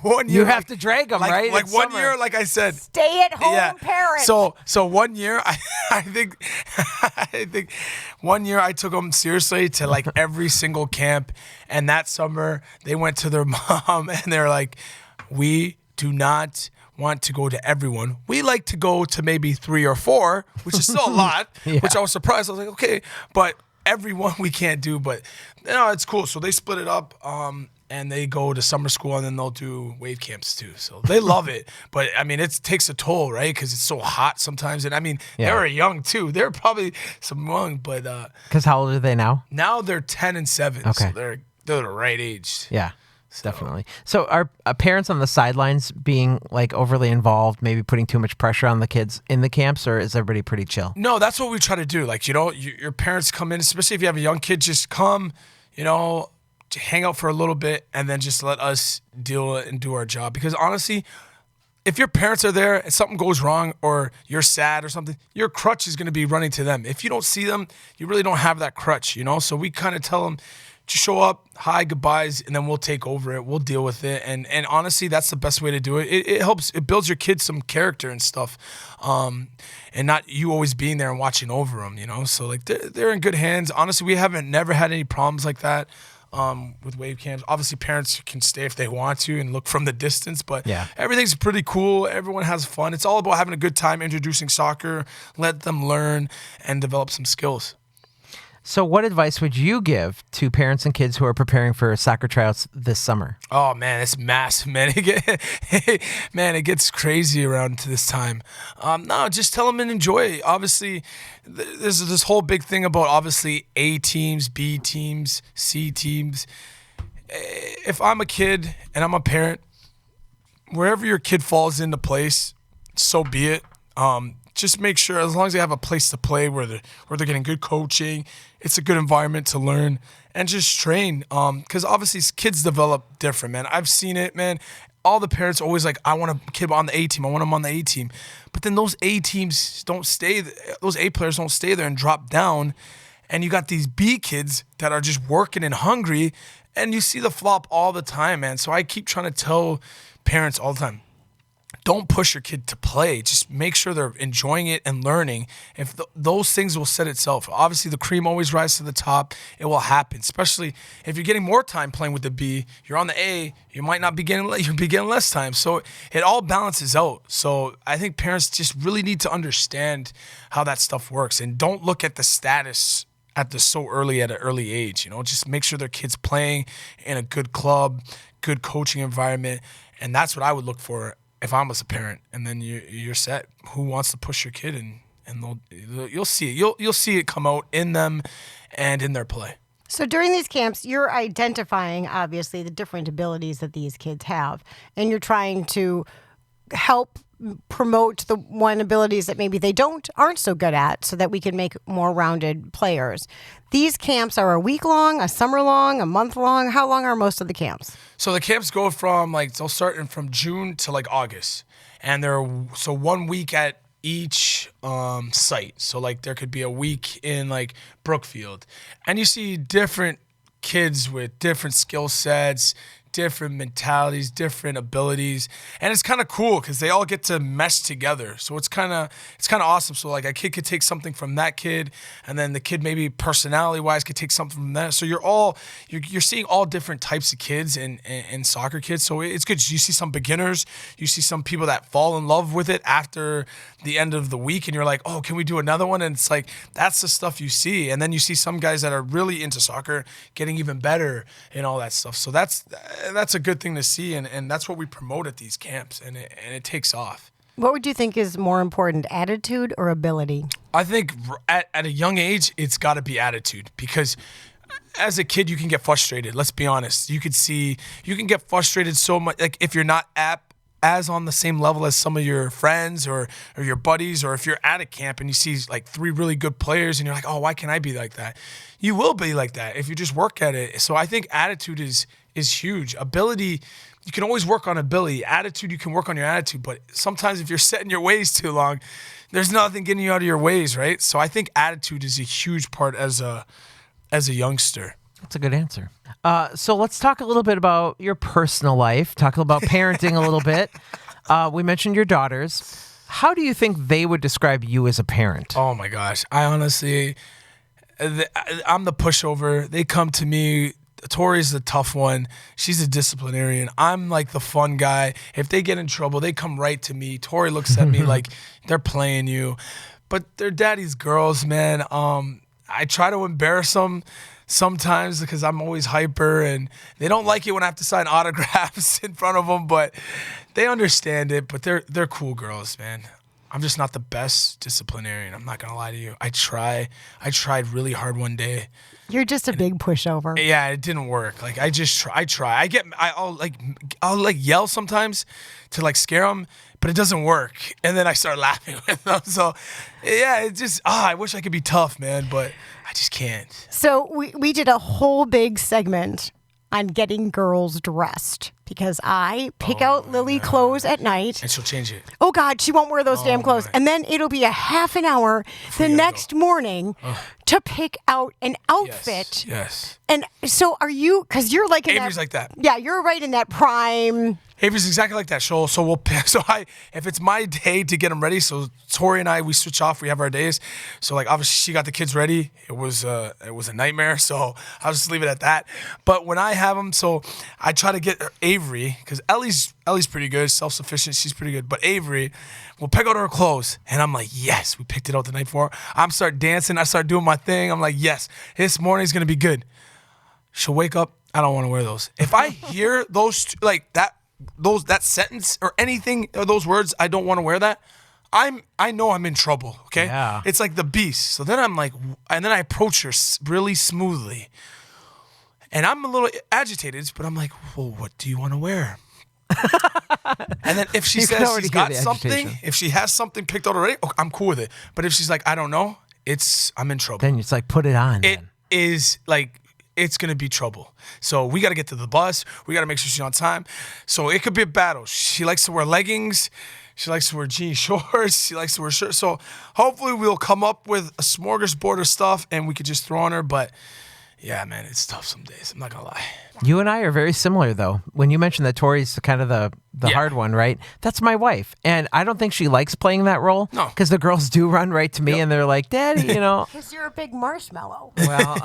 Speaker 11: 1 year.
Speaker 1: You have to drag them, right?
Speaker 11: Like 1 year, like I said.
Speaker 2: Stay at home parents.
Speaker 11: So 1 year, I think 1 year I took them seriously to every single camp, and that summer they went to their mom and they're like, we do not want to go to everyone. We like to go to maybe 3 or 4, which is still a lot, which I was surprised. I was like, okay, but everyone we can't do, but it's cool. So they split it up. and they go to summer school, and then they'll do wave camps too. So they love it. But, I mean, it takes a toll, right? Because it's so hot sometimes. And, I mean, they were young too. They're probably some young, but
Speaker 1: Because how old are they now?
Speaker 11: now they're 10 and 7.
Speaker 1: Okay.
Speaker 11: So they're the right age.
Speaker 1: Yeah, definitely. So are parents on the sidelines being like overly involved, maybe putting too much pressure on the kids in the camps, or is everybody pretty chill?
Speaker 11: No, that's what we try to do. Like, your parents come in, especially if you have a young kid, just come, to hang out for a little bit and then just let us deal and do our job. Because honestly, if your parents are there and something goes wrong or you're sad or something, your crutch is going to be running to them. If you don't see them, you really don't have that crutch, So we kind of tell them, just show up, hi, goodbyes, and then we'll take over it. We'll deal with it. And honestly, that's the best way to do it. It helps. It builds your kids some character and stuff, and not you always being there and watching over them, So, like, they're in good hands. Honestly, we haven't never had any problems like that with wave camps. Obviously, parents can stay if they want to and look from the distance, but everything's pretty cool. Everyone has fun. It's all about having a good time, introducing soccer, let them learn and develop some skills.
Speaker 1: So what advice would you give to parents and kids who are preparing for soccer tryouts this summer? Oh, man, it's massive, man. It gets crazy around to this time. No, just tell them and enjoy it. Obviously, there's this whole big thing about, obviously, A teams, B teams, C teams. If I'm a kid and I'm a parent, wherever your kid falls into place, so be it. Just make sure, as long as they have a place to play where they're getting good coaching, it's a good environment to learn and just train. Because obviously kids develop different, man. I've seen it, man. All the parents are always like, I want a kid on the A team. I want them on the A team. But then those A teams don't stay. Those A players don't stay there and drop down. And you got these B kids that are just working and hungry. And you see the flop all the time, man. So I keep trying to tell parents all the time, don't push your kid to play. Just make sure they're enjoying it and learning. If those things will set itself. Obviously, the cream always rises to the top. It will happen, especially if you're getting more time playing with the B. You're on the A. You might not be getting. You'll be getting less time. So it all balances out. So I think parents just really need to understand how that stuff works and don't look at the status at an early age. Just make sure their kid's playing in a good club, good coaching environment, and that's what I would look for if I was a parent. And then you're set. Who wants to push your kid, and you'll see it. You'll see it come out in them and in their play.
Speaker 2: So during these camps, you're identifying, obviously, the different abilities that these kids have, and you're trying to help promote the one abilities that maybe they aren't so good at, so that we can make more rounded players. These camps are a week long, a summer long, a month long. How long are most of the camps?
Speaker 11: So the camps go from they'll start from June to August, and they're 1 week at each site. So there could be a week in Brookfield, and you see different kids with different skill sets, different mentalities, different abilities, and it's kind of cool because they all get to mesh together. So it's kind of awesome. So a kid could take something from that kid, and then the kid maybe personality wise could take something from that. So you're seeing all different types of kids and soccer kids. So it's good. You see some beginners, you see some people that fall in love with it after the end of the week, and you're like, oh, can we do another one? And it's that's the stuff you see. And then you see some guys that are really into soccer getting even better and all that stuff. So that's a good thing to see, and that's what we promote at these camps, and it takes off.
Speaker 2: What would you think is more important, attitude or ability?
Speaker 11: I think at a young age, it's got to be attitude, because as a kid, you can get frustrated. Let's be honest. You can get frustrated so much, if you're not as on the same level as some of your friends or your buddies, or if you're at a camp and you see 3 really good players and you're like, oh, why can't I be like that? You will be like that if you just work at it. So I think attitude is huge. Ability, you can always work on ability. Attitude, you can work on your attitude, but sometimes if you're set in your ways too long, there's nothing getting you out of your ways, right? So I think attitude is a huge part as a youngster.
Speaker 1: That's a good answer. So let's talk a little bit about your personal life, talk about parenting a little bit. We mentioned your daughters. How do you think they would describe you as a parent?
Speaker 11: Oh my gosh. I honestly, I'm the pushover. They come to me. Tori's the tough one. She's a disciplinarian. I'm the fun guy. If they get in trouble, they come right to me. Tori looks at me like they're playing you. But they're daddy's girls, man. I try to embarrass them sometimes because I'm always hyper, and they don't like it when I have to sign autographs in front of them, but they understand it. But they're cool girls, man. I'm just not the best disciplinarian. I'm not gonna lie to you. I tried really hard one day.
Speaker 2: You're just a big pushover.
Speaker 11: Yeah, it didn't work. Like I try. I'll yell sometimes to like scare them, but it doesn't work. And then I start laughing with them. So yeah, it just I wish I could be tough, man, but I just can't.
Speaker 2: So we did a whole big segment on getting girls dressed because I pick out Lily clothes at night.
Speaker 11: And she'll change it.
Speaker 2: Oh, God, she won't wear those damn clothes. And then it'll be a half an hour the next morning to pick out an outfit.
Speaker 11: Yes.
Speaker 2: And so are you, because you're like in
Speaker 11: Avery's like that.
Speaker 2: Yeah, you're right in that prime.
Speaker 11: Avery's exactly like that. So we'll pick. If it's my day to get them ready, so Tori and I, we switch off. We have our days. So like obviously she got the kids ready. It was a nightmare. So I'll just leave it at that. But when I have them, so I try to get Avery, because Ellie's pretty good, self-sufficient. She's pretty good. But Avery will pick out her clothes, and I'm like, yes, we picked it out the night before. I'm start dancing. I start doing my thing. I'm like, yes, this morning's gonna be good. She'll wake up. I don't want to wear those. If I hear those like that. That sentence or anything or those words, I don't want to wear that, I know I'm in trouble, okay?
Speaker 1: Yeah.
Speaker 11: It's like the beast. So then I'm like, and then I approach her really smoothly. And I'm a little agitated, but I'm like, well, what do you want to wear? And then if she says she's got something, if she has something picked out already, I'm cool with it. But if she's like, I don't know, I'm in trouble.
Speaker 1: Then it's like, put it on.
Speaker 11: It is like, it's going to be trouble. So we got to get to the bus. We got to make sure she's on time. So it could be a battle. She likes to wear leggings. She likes to wear jean shorts. She likes to wear shirts. So hopefully we'll come up with a smorgasbord of stuff and we could just throw on her. But yeah, man, it's tough some days. I'm not going to lie.
Speaker 1: You and I are very similar, though. When you mentioned that Tori's kind of the hard one, right? That's my wife. And I don't think she likes playing that role.
Speaker 11: No.
Speaker 1: Because the girls do run right to me and they're like, Daddy,
Speaker 2: Because you're a big marshmallow.
Speaker 1: Well,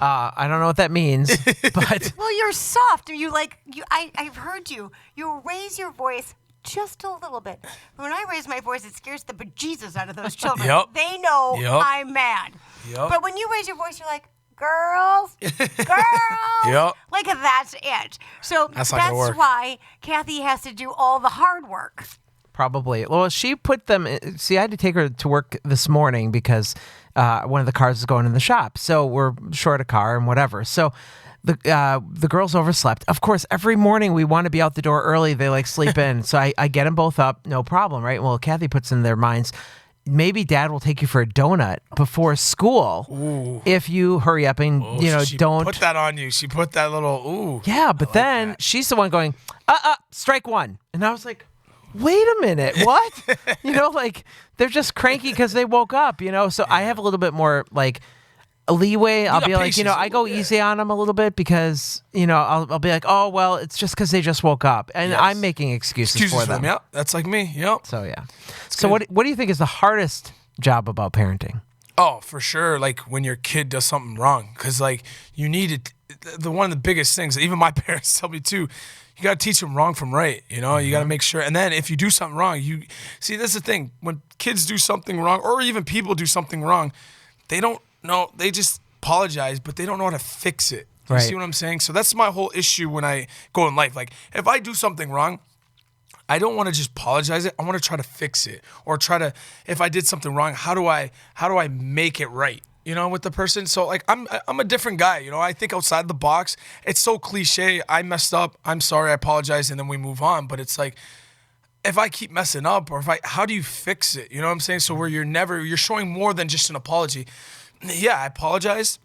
Speaker 1: I don't know what that means, but
Speaker 2: Well, you're soft. I've heard you. You raise your voice just a little bit. When I raise my voice, it scares the bejesus out of those children.
Speaker 11: Yep.
Speaker 2: They know
Speaker 11: Yep.
Speaker 2: I'm mad.
Speaker 11: Yep.
Speaker 2: But when you raise your voice, you're like, girls.
Speaker 11: Yep.
Speaker 2: Like that's it. So
Speaker 11: That's not gonna work.
Speaker 2: why Kathy has to do all the hard work.
Speaker 1: probably. Well, she put them. See, I had to take her to work this morning because one of the cars is going in the shop. So we're short a car and whatever. So the girls overslept. Of course, every morning we want to be out the door early. They like sleep in. So I get them both up. No problem, right? Well, Kathy puts in their minds, maybe Dad will take you for a donut before school if you hurry up and,
Speaker 11: she
Speaker 1: don't.
Speaker 11: put that on you. She put that little, ooh.
Speaker 1: Yeah, but then she's the one going, strike one. And I was like, wait a minute, what? They're just cranky because they woke up, So I have a little bit more, leeway. I'll be like, I go easy on them a little bit because, I'll be like, oh, well, it's just because they just woke up. And I'm making excuses for them.
Speaker 11: Yep, that's like me. Yep.
Speaker 1: So, yeah. So what do you think is the hardest job about parenting?
Speaker 11: Oh, for sure. Like when your kid does something wrong. Because you need it. One of the biggest things, even my parents tell me too, you got to teach them wrong from right. You got to make sure. And then if you do something wrong, see, that's the thing. When kids do something wrong or even people do something wrong, they don't know. They just apologize, but they don't know how to fix it. You see what I'm saying? So that's my whole issue when I go in life. Like if I do something wrong, I don't want to just apologize it. I want to try to fix it or if I did something wrong, how do I make it right? With the person. So I'm a different guy. I think outside the box. It's so cliche. I messed up. I'm sorry. I apologize. And then we move on. But it's like, if I keep messing up how do you fix it? You know what I'm saying? So where you're showing more than just an apology. Yeah, I apologize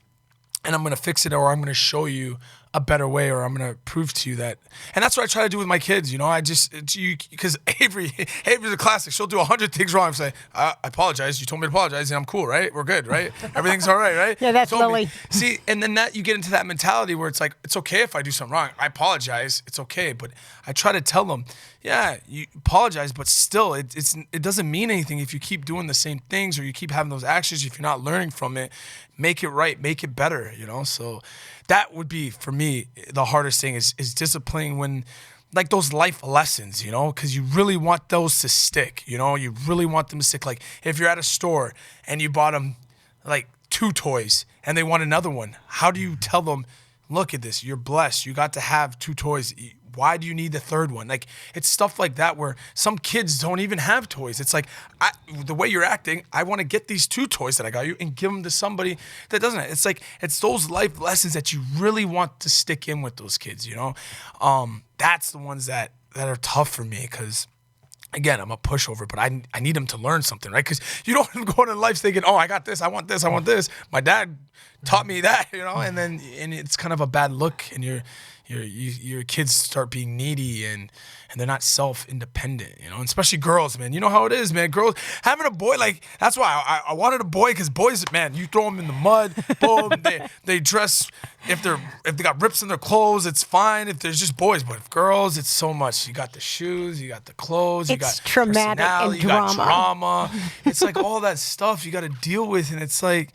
Speaker 11: and I'm going to fix it or I'm going to show you a better way or I'm going to prove to you that. And that's what I try to do with my kids. Because Avery's a classic. She'll do 100 things wrong and say, I apologize. You told me to apologize and I'm cool, right? We're good, right? Everything's all right, right?
Speaker 2: Yeah, that's Lily.
Speaker 11: See, and then you get into that mentality where it's like, it's okay if I do something wrong. I apologize. It's okay. But I try to tell them, yeah, you apologize, but still, it doesn't mean anything if you keep doing the same things or you keep having those actions. If you're not learning from it, make it right, make it better, So that would be, for me, the hardest thing is disciplining when, those life lessons, because you really want those to stick, You really want them to stick. Like if you're at a store and you bought them, 2 toys and they want another one. How do you tell them, look at this, you're blessed, you got to have 2 toys. Why do you need the third one? Like, it's stuff like that where some kids don't even have toys. It's like, the way you're acting, I want to get these 2 toys that I got you and give them to somebody that doesn't. It's like, it's those life lessons that you really want to stick in with those kids, you know? That's the ones that are tough for me because, again, I'm a pushover, but I need them to learn something, right? Because you don't go into life thinking, oh, I got this, I want this, I want this. My dad taught me that, you know? And it's kind of a bad look, and your kids start being needy and they're not self-independent, you know, and especially girls, man. You know how it is, man. Girls, having a boy, like, that's why I wanted a boy, because boys, man, you throw them in the mud, boom, they dress, if they got rips in their clothes, it's fine if there's just boys, but if girls, it's so much. You got the shoes, you got the clothes, you got
Speaker 2: traumatic and
Speaker 11: you got drama. It's like all that stuff you got to deal with, and it's like,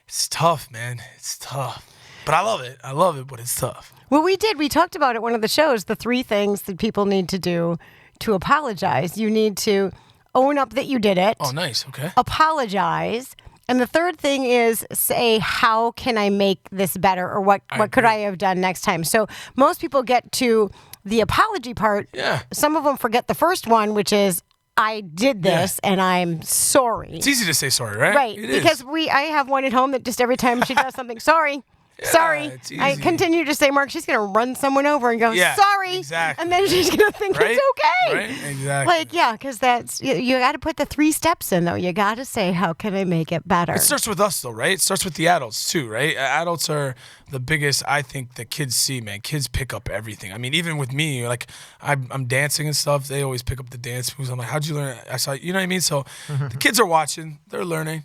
Speaker 11: it's tough, man. It's tough. But I love it, but it's tough.
Speaker 2: Well, we talked about it one of the shows, the 3 things that people need to do to apologize. You need to own up that you did it.
Speaker 11: Oh, nice. Okay.
Speaker 2: Apologize. And the third thing is say, how can I make this better, or what could I have done next time? So most people get to the apology part.
Speaker 11: Yeah.
Speaker 2: Some of them forget the first one, which is, I did this and I'm sorry.
Speaker 11: It's easy to say sorry, right?
Speaker 2: Right.
Speaker 11: It
Speaker 2: because
Speaker 11: is.
Speaker 2: I have one at home that just every time she does something, sorry.
Speaker 11: Yeah,
Speaker 2: sorry.
Speaker 11: it's easy.
Speaker 2: I continue to say, Mark, she's going to run someone over and go,
Speaker 11: Yeah,
Speaker 2: sorry.
Speaker 11: exactly.
Speaker 2: And then she's going to think
Speaker 11: Right?
Speaker 2: it's okay.
Speaker 11: Right? Exactly.
Speaker 2: Like, yeah, because that's, you got to put the 3 steps in, though. You got to say, how can I make it better?
Speaker 11: It starts with us, though, right? It starts with the adults, too, right? Adults are the biggest, I think, that kids see, man. Kids pick up everything. I mean, even with me, like, I'm dancing and stuff. They always pick up the dance moves. I'm like, how'd you learn it? I saw, you know what I mean? So the kids are watching. They're learning.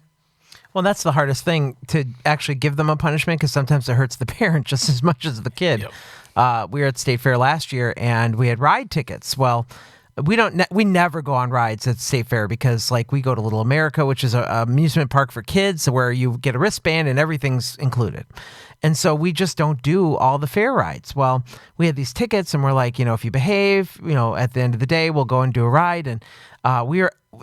Speaker 1: Well, that's the hardest thing, to actually give them a punishment, because sometimes it hurts the parent just as much as the kid.
Speaker 11: Yep.
Speaker 1: We were at State Fair last year, and we had ride tickets. Well, we never go on rides at State Fair, because like we go to Little America, which is a amusement park for kids where you get a wristband and everything's included. And so we just don't do all the fair rides. Well, we had these tickets, and we're like, if you behave, at the end of the day, we'll go and do a ride. And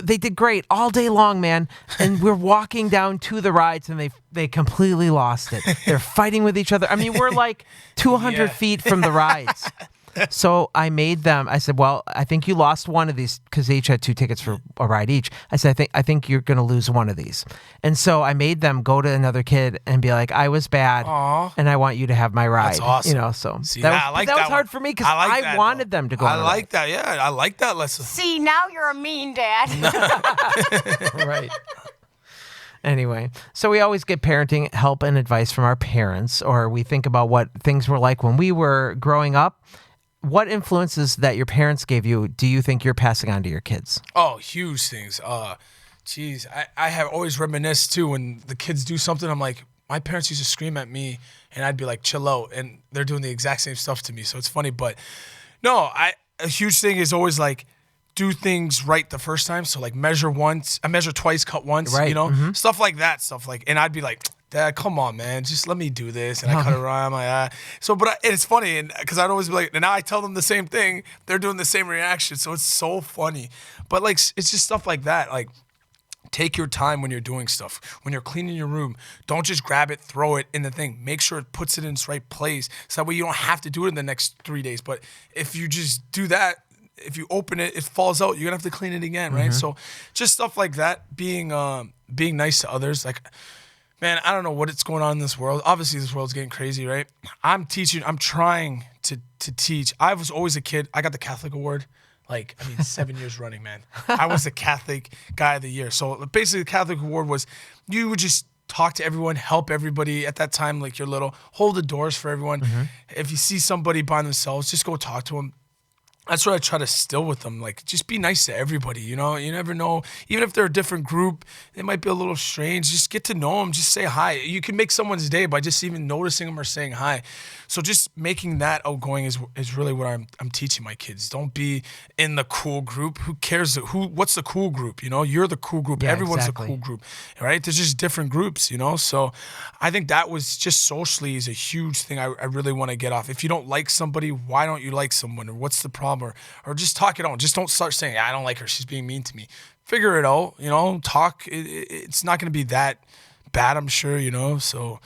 Speaker 1: they did great all day long, man. And we're walking down to the rides, and they completely lost it. They're fighting with each other. I mean, we're like 200 feet from the rides. So I made them. I said, "Well, I think you lost one of these," because they each had 2 tickets for a ride each. I said, "I think you're going to lose one of these." And so I made them go to another kid and be like, "I was bad, and I want you to have my ride."
Speaker 11: That's awesome.
Speaker 1: So
Speaker 11: See,
Speaker 1: that
Speaker 11: was
Speaker 1: hard for me, because I wanted them to go.
Speaker 11: I like that. Yeah, I like that lesson.
Speaker 2: See, now you're a mean dad.
Speaker 1: Right. Anyway, so we always get parenting help and advice from our parents, or we think about what things were like when we were growing up. What influences that your parents gave you do you think you're passing on to your kids?
Speaker 11: Oh, huge things. Geez, I have always reminisced too when the kids do something. I'm like, my parents used to scream at me, and I'd be like, chill out, and they're doing the exact same stuff to me. So it's funny, but no, a huge thing is always like, do things right the first time. So like measure twice, cut once,
Speaker 1: right.
Speaker 11: Stuff like that. And I'd be like, Dad, come on, man, just let me do this. And I cut it around my eye. So, but it's funny, and because I'd always be like, and now I tell them the same thing, they're doing the same reaction. So it's so funny. But like, it's just stuff like that. Like, take your time when you're doing stuff. When you're cleaning your room, don't just grab it, throw it in the thing. Make sure it puts it in its right place. So that way you don't have to do it in the next 3 days. But if you just do that, if you open it, it falls out. You're gonna have to clean it again, right? So just stuff like that. Being nice to others. Like, man, I don't know what's going on in this world. Obviously, this world's getting crazy, right? I'm trying to teach. I was always a kid. I got the Catholic Award. 7 years running, man. I was the Catholic Guy of the Year. So basically, the Catholic Award was you would just talk to everyone, help everybody. At that time, like you're little, hold the doors for everyone. If you see somebody by themselves, just go talk to them. That's what I try to instill with them. Like, just be nice to everybody, You never know. Even if they're a different group, they might be a little strange. Just get to know them. Just say hi. You can make someone's day by just even noticing them or saying hi. So just making that outgoing is really what I'm teaching my kids. Don't be in the cool group. Who cares? What's the cool group? You're the cool group.
Speaker 1: Yeah,
Speaker 11: Everyone's
Speaker 1: exactly.
Speaker 11: the cool group, right? There's just different groups, So I think that was just socially is a huge thing I really want to get off. If you don't like somebody, why don't you like someone? Or what's the problem? Or just talk it out. Just don't start saying, I don't like her, she's being mean to me. Figure it out, talk. It's not going to be that bad, I'm sure, So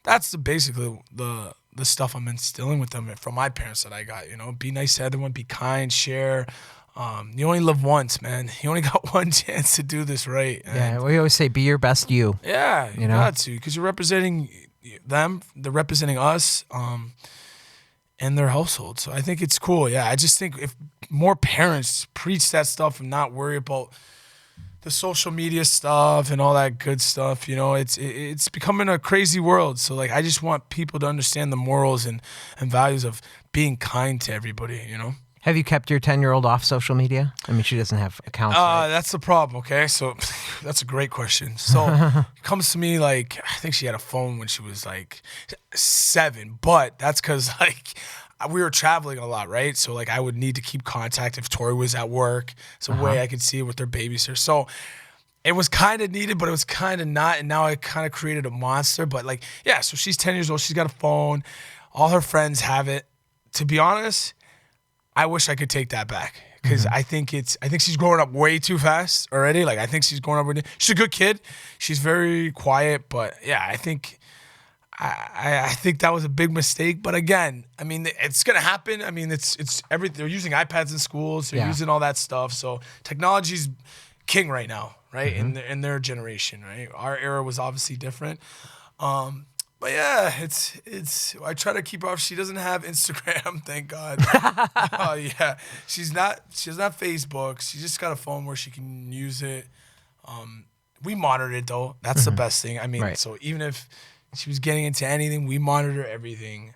Speaker 11: that's basically the stuff I'm instilling with them from my parents that I got, Be nice to everyone, be kind, share. You only live once, man. You only got one chance to do this right.
Speaker 1: Yeah, we always say be your best you.
Speaker 11: Yeah, you got to, because you're representing them, they're representing us, and their household. So I think it's cool. Yeah, I just think if more parents preach that stuff and not worry about the social media stuff and all that good stuff, it's becoming a crazy world. So like, I just want people to understand the morals and values of being kind to everybody,
Speaker 1: Have you kept your 10-year-old off social media? I mean, she doesn't have accounts. Right?
Speaker 11: That's the problem, okay? So that's a great question. So it comes to me like, I think she had a phone when she was like 7, but that's because like we were traveling a lot, right? So like I would need to keep contact if Tori was at work. It's a way I could see it with their babysitter. So it was kind of needed, but it was kind of not. And now I kind of created a monster. But like, yeah, so she's 10 years old. She's got a phone. All her friends have it. To be honest, I wish I could take that back because I think she's growing up way too fast already. Like I think she's growing up. She's a good kid. She's very quiet, but yeah, I think that was a big mistake. But again, I mean, it's gonna happen. I mean, it's everything. They're using iPads in schools. They're using all that stuff. So technology's king right now, right? In their generation, right? Our era was obviously different. But yeah, it's. I try to keep her off. She doesn't have Instagram, thank God. Oh yeah, she doesn't have Facebook. She just got a phone where she can use it. We monitor it though. That's the best thing. I mean, so even if she was getting into anything, we monitor everything.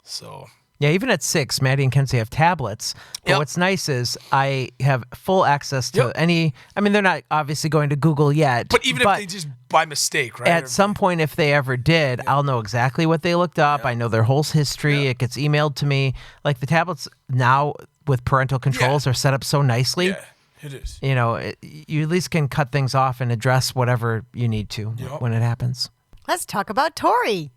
Speaker 11: So.
Speaker 1: Yeah, even at 6, Maddie and Kenzie have tablets. But what's nice is I have full access to any. I mean, they're not obviously going to Google yet.
Speaker 11: But even if they just by mistake, right?
Speaker 1: At some point, if they ever did, I'll know exactly what they looked up. I know their whole history. It gets emailed to me. Like the tablets now with parental controls are set up so nicely.
Speaker 11: Yeah, it is.
Speaker 1: You at least can cut things off and address whatever you need to when it happens.
Speaker 2: Let's talk about Tori.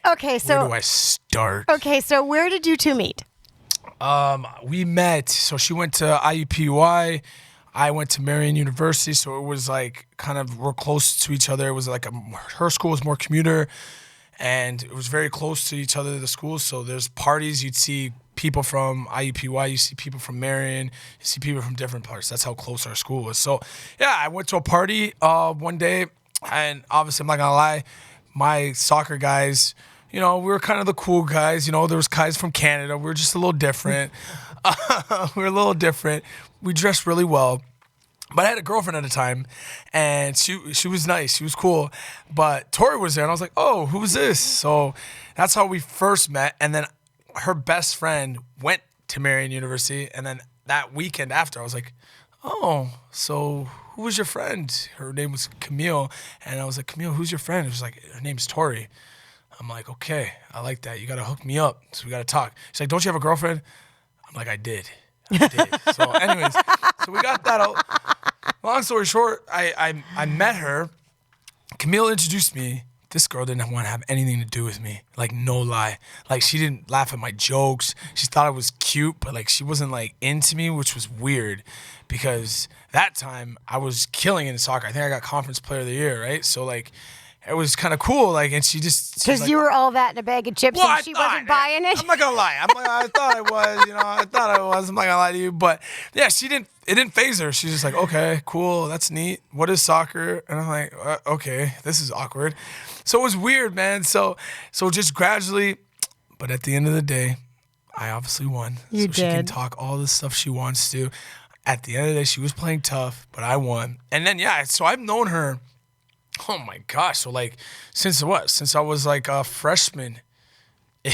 Speaker 2: Okay, so
Speaker 11: where do I start?
Speaker 2: Okay, so where did you two meet?
Speaker 11: We met. So she went to IUPUI. I went to Marion University. So it was like we're close to each other. It was like her school was more commuter, and it was very close to each other, the schools. So there's parties. You'd see people from IUPUI. You see people from Marion. You see people from different parts. That's how close our school was. So yeah, I went to a party one day, and obviously I'm not gonna lie, my soccer guys. We were kind of the cool guys. There was guys from Canada. We were just a little different. We dressed really well. But I had a girlfriend at the time, and she was nice. She was cool. But Tori was there, and I was like, oh, who's this? So that's how we first met. And then her best friend went to Marion University. And then that weekend after, I was like, oh, so who was your friend? Her name was Camille. And I was like, Camille, who's your friend? It was like, her name's Tori. I'm like, okay, I like that. You got to hook me up. So we got to talk. She's like, don't you have a girlfriend? I'm like, I did. So anyways, so we got that out. Long story short, I met her. Camille introduced me. This girl didn't want to have anything to do with me. Like, no lie. Like, she didn't laugh at my jokes. She thought I was cute, but like, she wasn't like into me, which was weird because that time I was killing in soccer. I think I got Conference Player of the Year, right? So like, it was kind of cool, like, and she just...
Speaker 2: Because like, you were all that in a bag of chips and she wasn't buying it?
Speaker 11: I'm not going to lie. I thought I was, I'm not going to lie to you. But, yeah, it didn't faze her. She's just like, okay, cool, that's neat. What is soccer? And I'm like, okay, this is awkward. So it was weird, man. So just gradually, but at the end of the day, I obviously won.
Speaker 2: You did.
Speaker 11: She can talk all the stuff she wants to. At the end of the day, she was playing tough, but I won. And then, yeah, so I've known her... Oh my gosh! So like, since I was like a freshman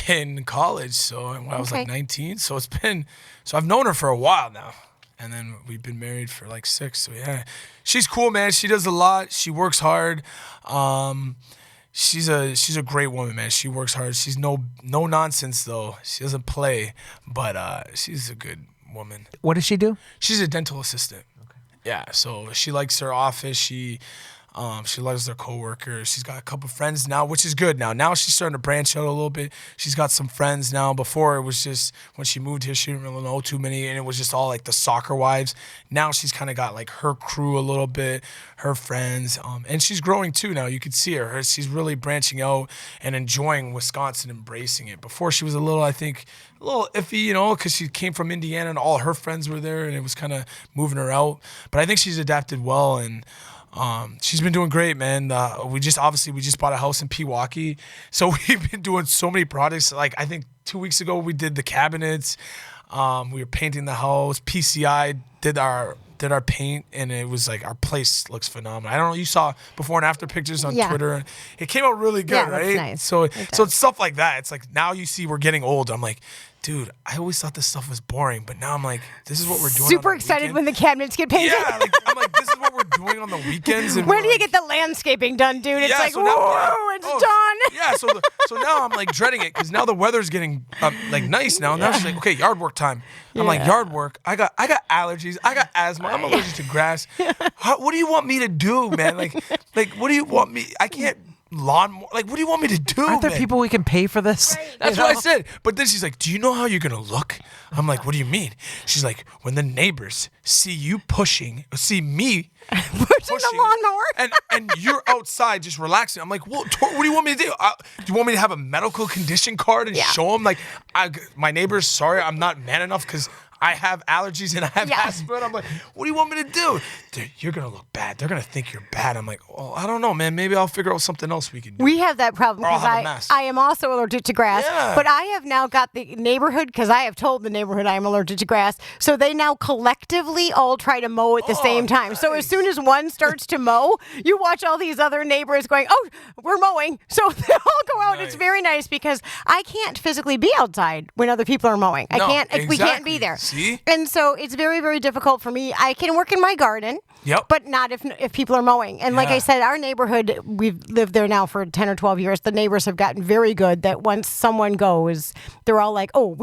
Speaker 11: in college. So when I was like 19. So I've known her for a while now, and then we've been married for like 6. So yeah, she's cool, man. She does a lot. She works hard. She's a great woman, man. She works hard. She's no nonsense though. She doesn't play, but she's a good woman.
Speaker 1: What does she do?
Speaker 11: She's a dental assistant. Okay. Yeah. So she likes her office. She She loves their coworkers. She's got a couple friends now, which is good now. Now she's starting to branch out a little bit. She's got some friends now. Before, it was just when she moved here, she didn't really know too many, and it was just all like the soccer wives. Now she's kind of got like her crew a little bit, her friends, and she's growing too now. You could see her. She's really branching out and enjoying Wisconsin, embracing it. Before, she was a little iffy, because she came from Indiana and all her friends were there, and it was kind of moving her out. But I think she's adapted well, and she's been doing great, man. We just bought a house in Milwaukee, so we've been doing so many projects. Like, I think 2 weeks ago we did the cabinets. We were painting the house. PCI did our paint, and it was like, our place looks phenomenal. I don't know, you saw before and after pictures on Twitter. It came out really good, right?
Speaker 2: Nice.
Speaker 11: So it's stuff like that. It's like, now you see we're getting old. I'm like, dude, I always thought this stuff was boring, but now I'm like, this is what we're doing.
Speaker 2: Super excited when the cabinets get painted.
Speaker 11: Yeah, I'm like, this is what we're doing on the weekends. And
Speaker 2: when do you get the landscaping done, dude? It's like, whoa, it's done.
Speaker 11: Yeah, so now I'm like dreading it, because now the weather's getting like nice now. Now she's like, okay, yard work time. I'm like, yard work. I got allergies. I got asthma. I'm allergic to grass. What do you want me to do, man? Like, what do you want me? I can't. Lawnmower, like, what do you want me to do?
Speaker 1: Aren't there people we can pay for this?
Speaker 2: Right.
Speaker 11: That's what I said. But then she's like, do you know how you're gonna look? I'm like, what do you mean? She's like, when the neighbors see me pushing
Speaker 2: the lawnmower,
Speaker 11: and you're outside just relaxing. I'm like, well, what do you want me to do? Do you want me to have a medical condition card and show them, like, my neighbors, sorry, I'm not man enough because I have allergies and I have asthma. And I'm like, what do you want me to do? Dude, you're going to look bad. They're going to think you're bad. I'm like, well, I don't know, man. Maybe I'll figure out something else we can do.
Speaker 2: We have that problem because I am also allergic to grass.
Speaker 11: Yeah.
Speaker 2: But I have now got the neighborhood, because I have told the neighborhood I am allergic to grass. So they now collectively all try to mow at the same time. Nice. So as soon as one starts to mow, you watch all these other neighbors going, oh, we're mowing. So they all go out. Nice. It's very nice, because I can't physically be outside when other people are mowing.
Speaker 11: No,
Speaker 2: I can't.
Speaker 11: exactly.
Speaker 2: We can't be there.
Speaker 11: See?
Speaker 2: And so it's very, very difficult for me. I can work in my garden.
Speaker 11: Yep.
Speaker 2: But not if people are mowing. And like I said, our neighborhood, we've lived there now for 10 or 12 years. The neighbors have gotten very good that once someone goes, they're all like, oh,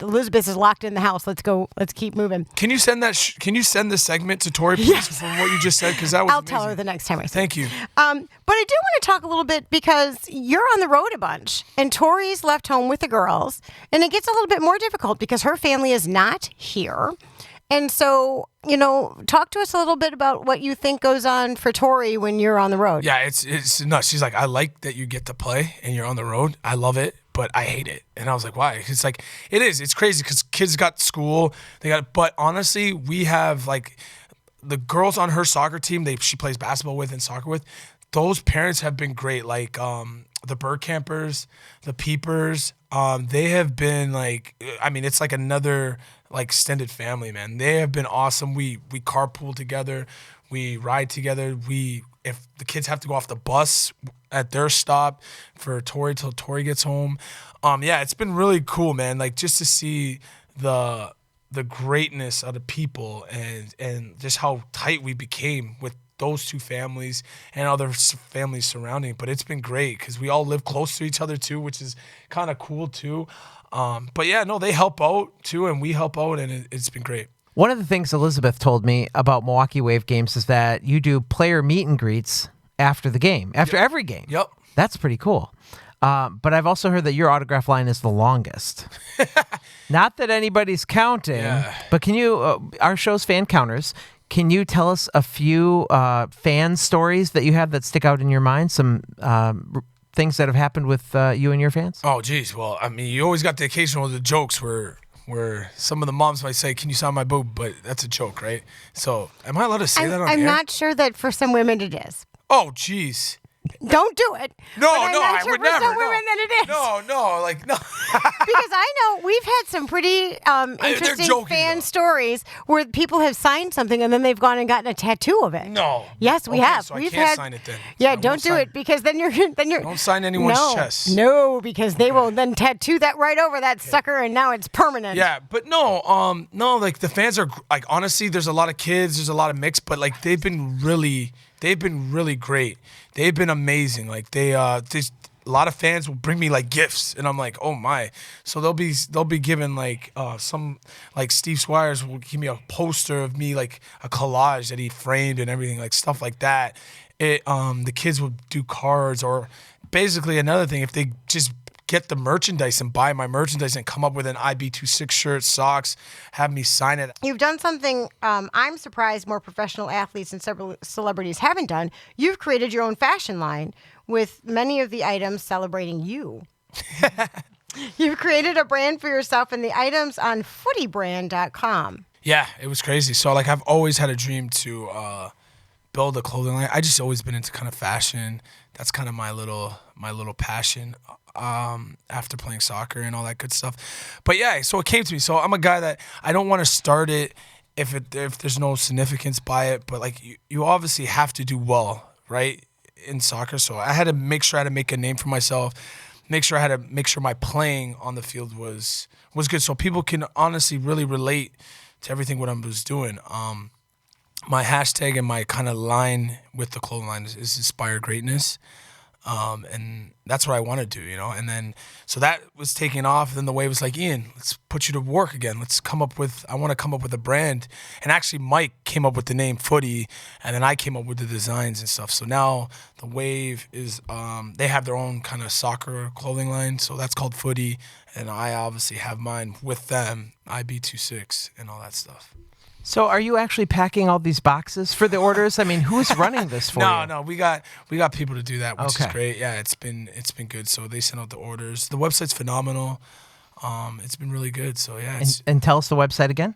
Speaker 2: Elizabeth is locked in the house. Let's go. Let's keep moving.
Speaker 11: Can you send that? Can you send the segment to Tori, please,
Speaker 2: Yes.
Speaker 11: from what you just said? Because that was
Speaker 2: I'll
Speaker 11: amazing.
Speaker 2: tell her the next time I see her.
Speaker 11: Thank you.
Speaker 2: But I do want to talk a little bit, because you're on the road a bunch, and Tori's left home with the girls, and it gets a little bit more difficult because her family is not here. And so, talk to us a little bit about what you think goes on for Tori when you're on the road.
Speaker 11: Yeah, it's nuts. She's like, I like that you get to play and you're on the road. I love it, but I hate it. And I was like, why? It's like, it is. It's crazy because kids got school. But honestly, we have like the girls on her soccer team. She plays basketball with and soccer with. Those parents have been great. Like the bird campers, the peepers. They have been like, it's like another like extended family, man. They have been awesome. We carpool together, we ride together. If the kids have to go off the bus at their stop for Tori till Tori gets home. It's been really cool, man. Like, just to see the greatness of the people and just how tight we became with those two families and other families surrounding. But it's been great because we all live close to each other too, which is kind of cool too. They help out too, and we help out, and it's been great.
Speaker 1: One of the things Elizabeth told me about Milwaukee Wave games is that you do player meet and greets after the game, after every game.
Speaker 11: Yep.
Speaker 1: That's pretty cool. But I've also heard that your autograph line is the longest. Not that anybody's counting, but can you, our show's Fancounters, can you tell us a few fan stories that you have that stick out in your mind? Some things that have happened with you and your fans?
Speaker 11: Oh, geez. Well, you always got the occasional jokes where some of the moms might say, can you sign my boob? But that's a joke, right? So am I allowed to say that on air?
Speaker 2: I'm not sure that for some women it is.
Speaker 11: Oh, geez.
Speaker 2: Don't do it.
Speaker 11: No,
Speaker 2: I
Speaker 11: would never.
Speaker 2: Some women that it is.
Speaker 11: No.
Speaker 2: Because I know we've had some pretty interesting fan stories where people have signed something and then they've gone and gotten a tattoo of it.
Speaker 11: No.
Speaker 2: Yes, we have.
Speaker 11: So I can't sign it then.
Speaker 2: Yeah, don't do it, because then you're
Speaker 11: don't sign anyone's chest.
Speaker 2: No, because they will then tattoo that right over that sucker, and now it's permanent.
Speaker 11: Yeah, but no, like the fans are like, honestly, there's a lot of kids, there's a lot of mix, but like they've been really great. They've been amazing. Like a lot of fans will bring me like gifts, and I'm like, oh my. So they'll be given like some, like Steve Swires will give me a poster of me, like a collage that he framed and everything, like stuff like that. the kids would do cards, or basically another thing, if they just get the merchandise and buy my merchandise and come up with an IB26 shirt, socks, have me sign it.
Speaker 2: You've done something I'm surprised more professional athletes and several celebrities haven't done. You've created your own fashion line with many of the items celebrating you. You've created a brand for yourself and the items on footybrand.com.
Speaker 11: Yeah, it was crazy. So like I've always had a dream to build a clothing line. I just always been into kind of fashion. That's kind of my little passion after playing soccer and all that good stuff. But yeah, so it came to me. So I'm a guy that I don't want to start it if there's no significance by it. But like you obviously have to do well, right, in soccer. So I had to make sure I had to make a name for myself. Make sure my playing on the field was good, so people can honestly really relate to everything what I was doing. My hashtag and my kind of line with the clothing line is inspire greatness, and that's what I want to do, And then so that was taking off. Then the Wave was like, Ian, let's put you to work again. I want to come up with a brand. And actually, Mike came up with the name Footy, and then I came up with the designs and stuff. So now the Wave is they have their own kind of soccer clothing line, so that's called Footy, and I obviously have mine with them, IB26 and all that stuff.
Speaker 1: So are you actually packing all these boxes for the orders? I mean, who's running this for you?
Speaker 11: No, we got people to do that, which is great. Yeah, it's been good. So they send out the orders. The website's phenomenal. It's been really good. So yeah.
Speaker 1: And tell us the website again.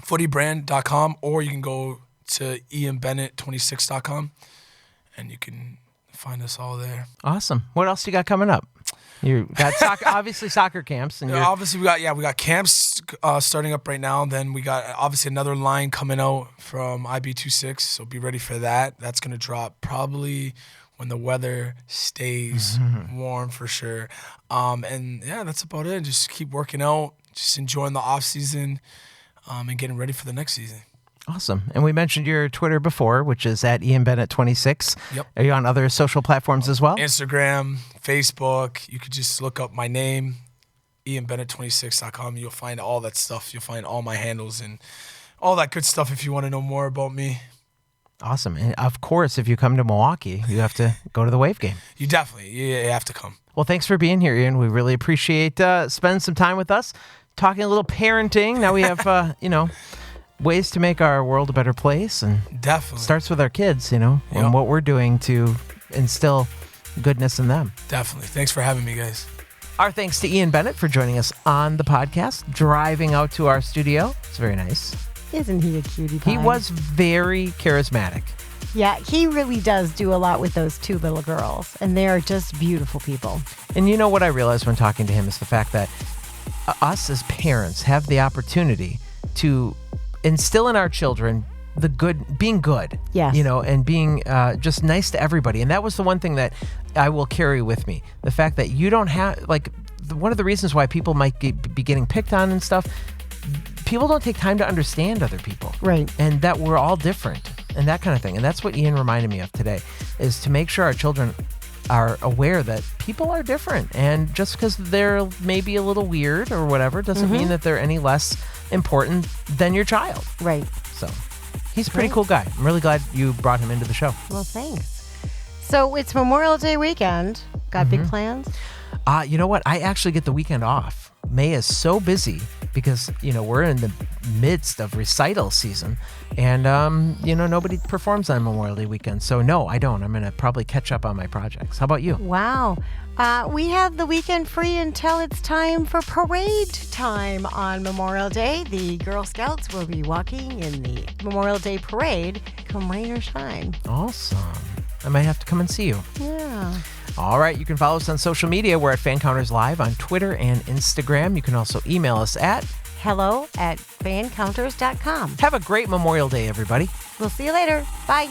Speaker 11: footybrand.com, or you can go to ianbennett26.com and you can find us all there.
Speaker 1: Awesome. What else you got coming up? You got obviously soccer camps, and
Speaker 11: obviously we got camps starting up right now. Then we got obviously another line coming out from IB26, so be ready for that. That's gonna drop probably when the weather stays warm for sure. And yeah, that's about it. Just keep working out, just enjoying the off season, and getting ready for the next season.
Speaker 1: Awesome. And we mentioned your Twitter before, which is at ianbennett26.
Speaker 11: Yep.
Speaker 1: Are you on other social platforms as well?
Speaker 11: Instagram, Facebook. You could just look up my name, ianbennett26.com. You'll find all that stuff. You'll find all my handles and all that good stuff if you want to know more about me.
Speaker 1: Awesome. And of course, if you come to Milwaukee, you have to go to the Wave game.
Speaker 11: You have to come.
Speaker 1: Well, thanks for being here, Ian. We really appreciate spending some time with us, talking a little parenting. Now we have, ways to make our world a better place, and
Speaker 11: definitely
Speaker 1: starts with our kids, and what we're doing to instill goodness in them.
Speaker 11: Definitely. Thanks for having me, guys.
Speaker 1: Our thanks to Ian Bennett for joining us on the podcast, driving out to our studio. It's very nice.
Speaker 2: Isn't he a cutie pie?
Speaker 1: He was very charismatic.
Speaker 2: Yeah, he really does do a lot with those two little girls, and they are just beautiful people.
Speaker 1: And you know what I realized when talking to him is the fact that us as parents have the opportunity to instill in our children the good, being good,
Speaker 2: yes,
Speaker 1: and being just nice to everybody. And that was the one thing that I will carry with me. The fact that you don't have, one of the reasons why people might be getting picked on and stuff, people don't take time to understand other people.
Speaker 2: Right.
Speaker 1: And that we're all different and that kind of thing. And that's what Ian reminded me of today, is to make sure our children are aware that people are different. And just because they're maybe a little weird or whatever doesn't mean that they're any less important than your child.
Speaker 2: Right.
Speaker 1: So he's a pretty cool guy. I'm really glad you brought him into the show.
Speaker 2: Well, thanks. So it's Memorial Day weekend. Got big plans?
Speaker 1: You know what? I actually get the weekend off. May is so busy because, we're in the midst of recital season, and, nobody performs on Memorial Day weekend. So no, I don't. I'm going to probably catch up on my projects. How about you?
Speaker 2: Wow. We have the weekend free until it's time for parade time on Memorial Day. The Girl Scouts will be walking in the Memorial Day parade, come rain or shine.
Speaker 1: Awesome. I might have to come and see you.
Speaker 2: Yeah.
Speaker 1: All right. You can follow us on social media. We're at Fancounters Live on Twitter and Instagram. You can also email us at
Speaker 2: hello@fancounters.com.
Speaker 1: Have a great Memorial Day, everybody.
Speaker 2: We'll see you later. Bye.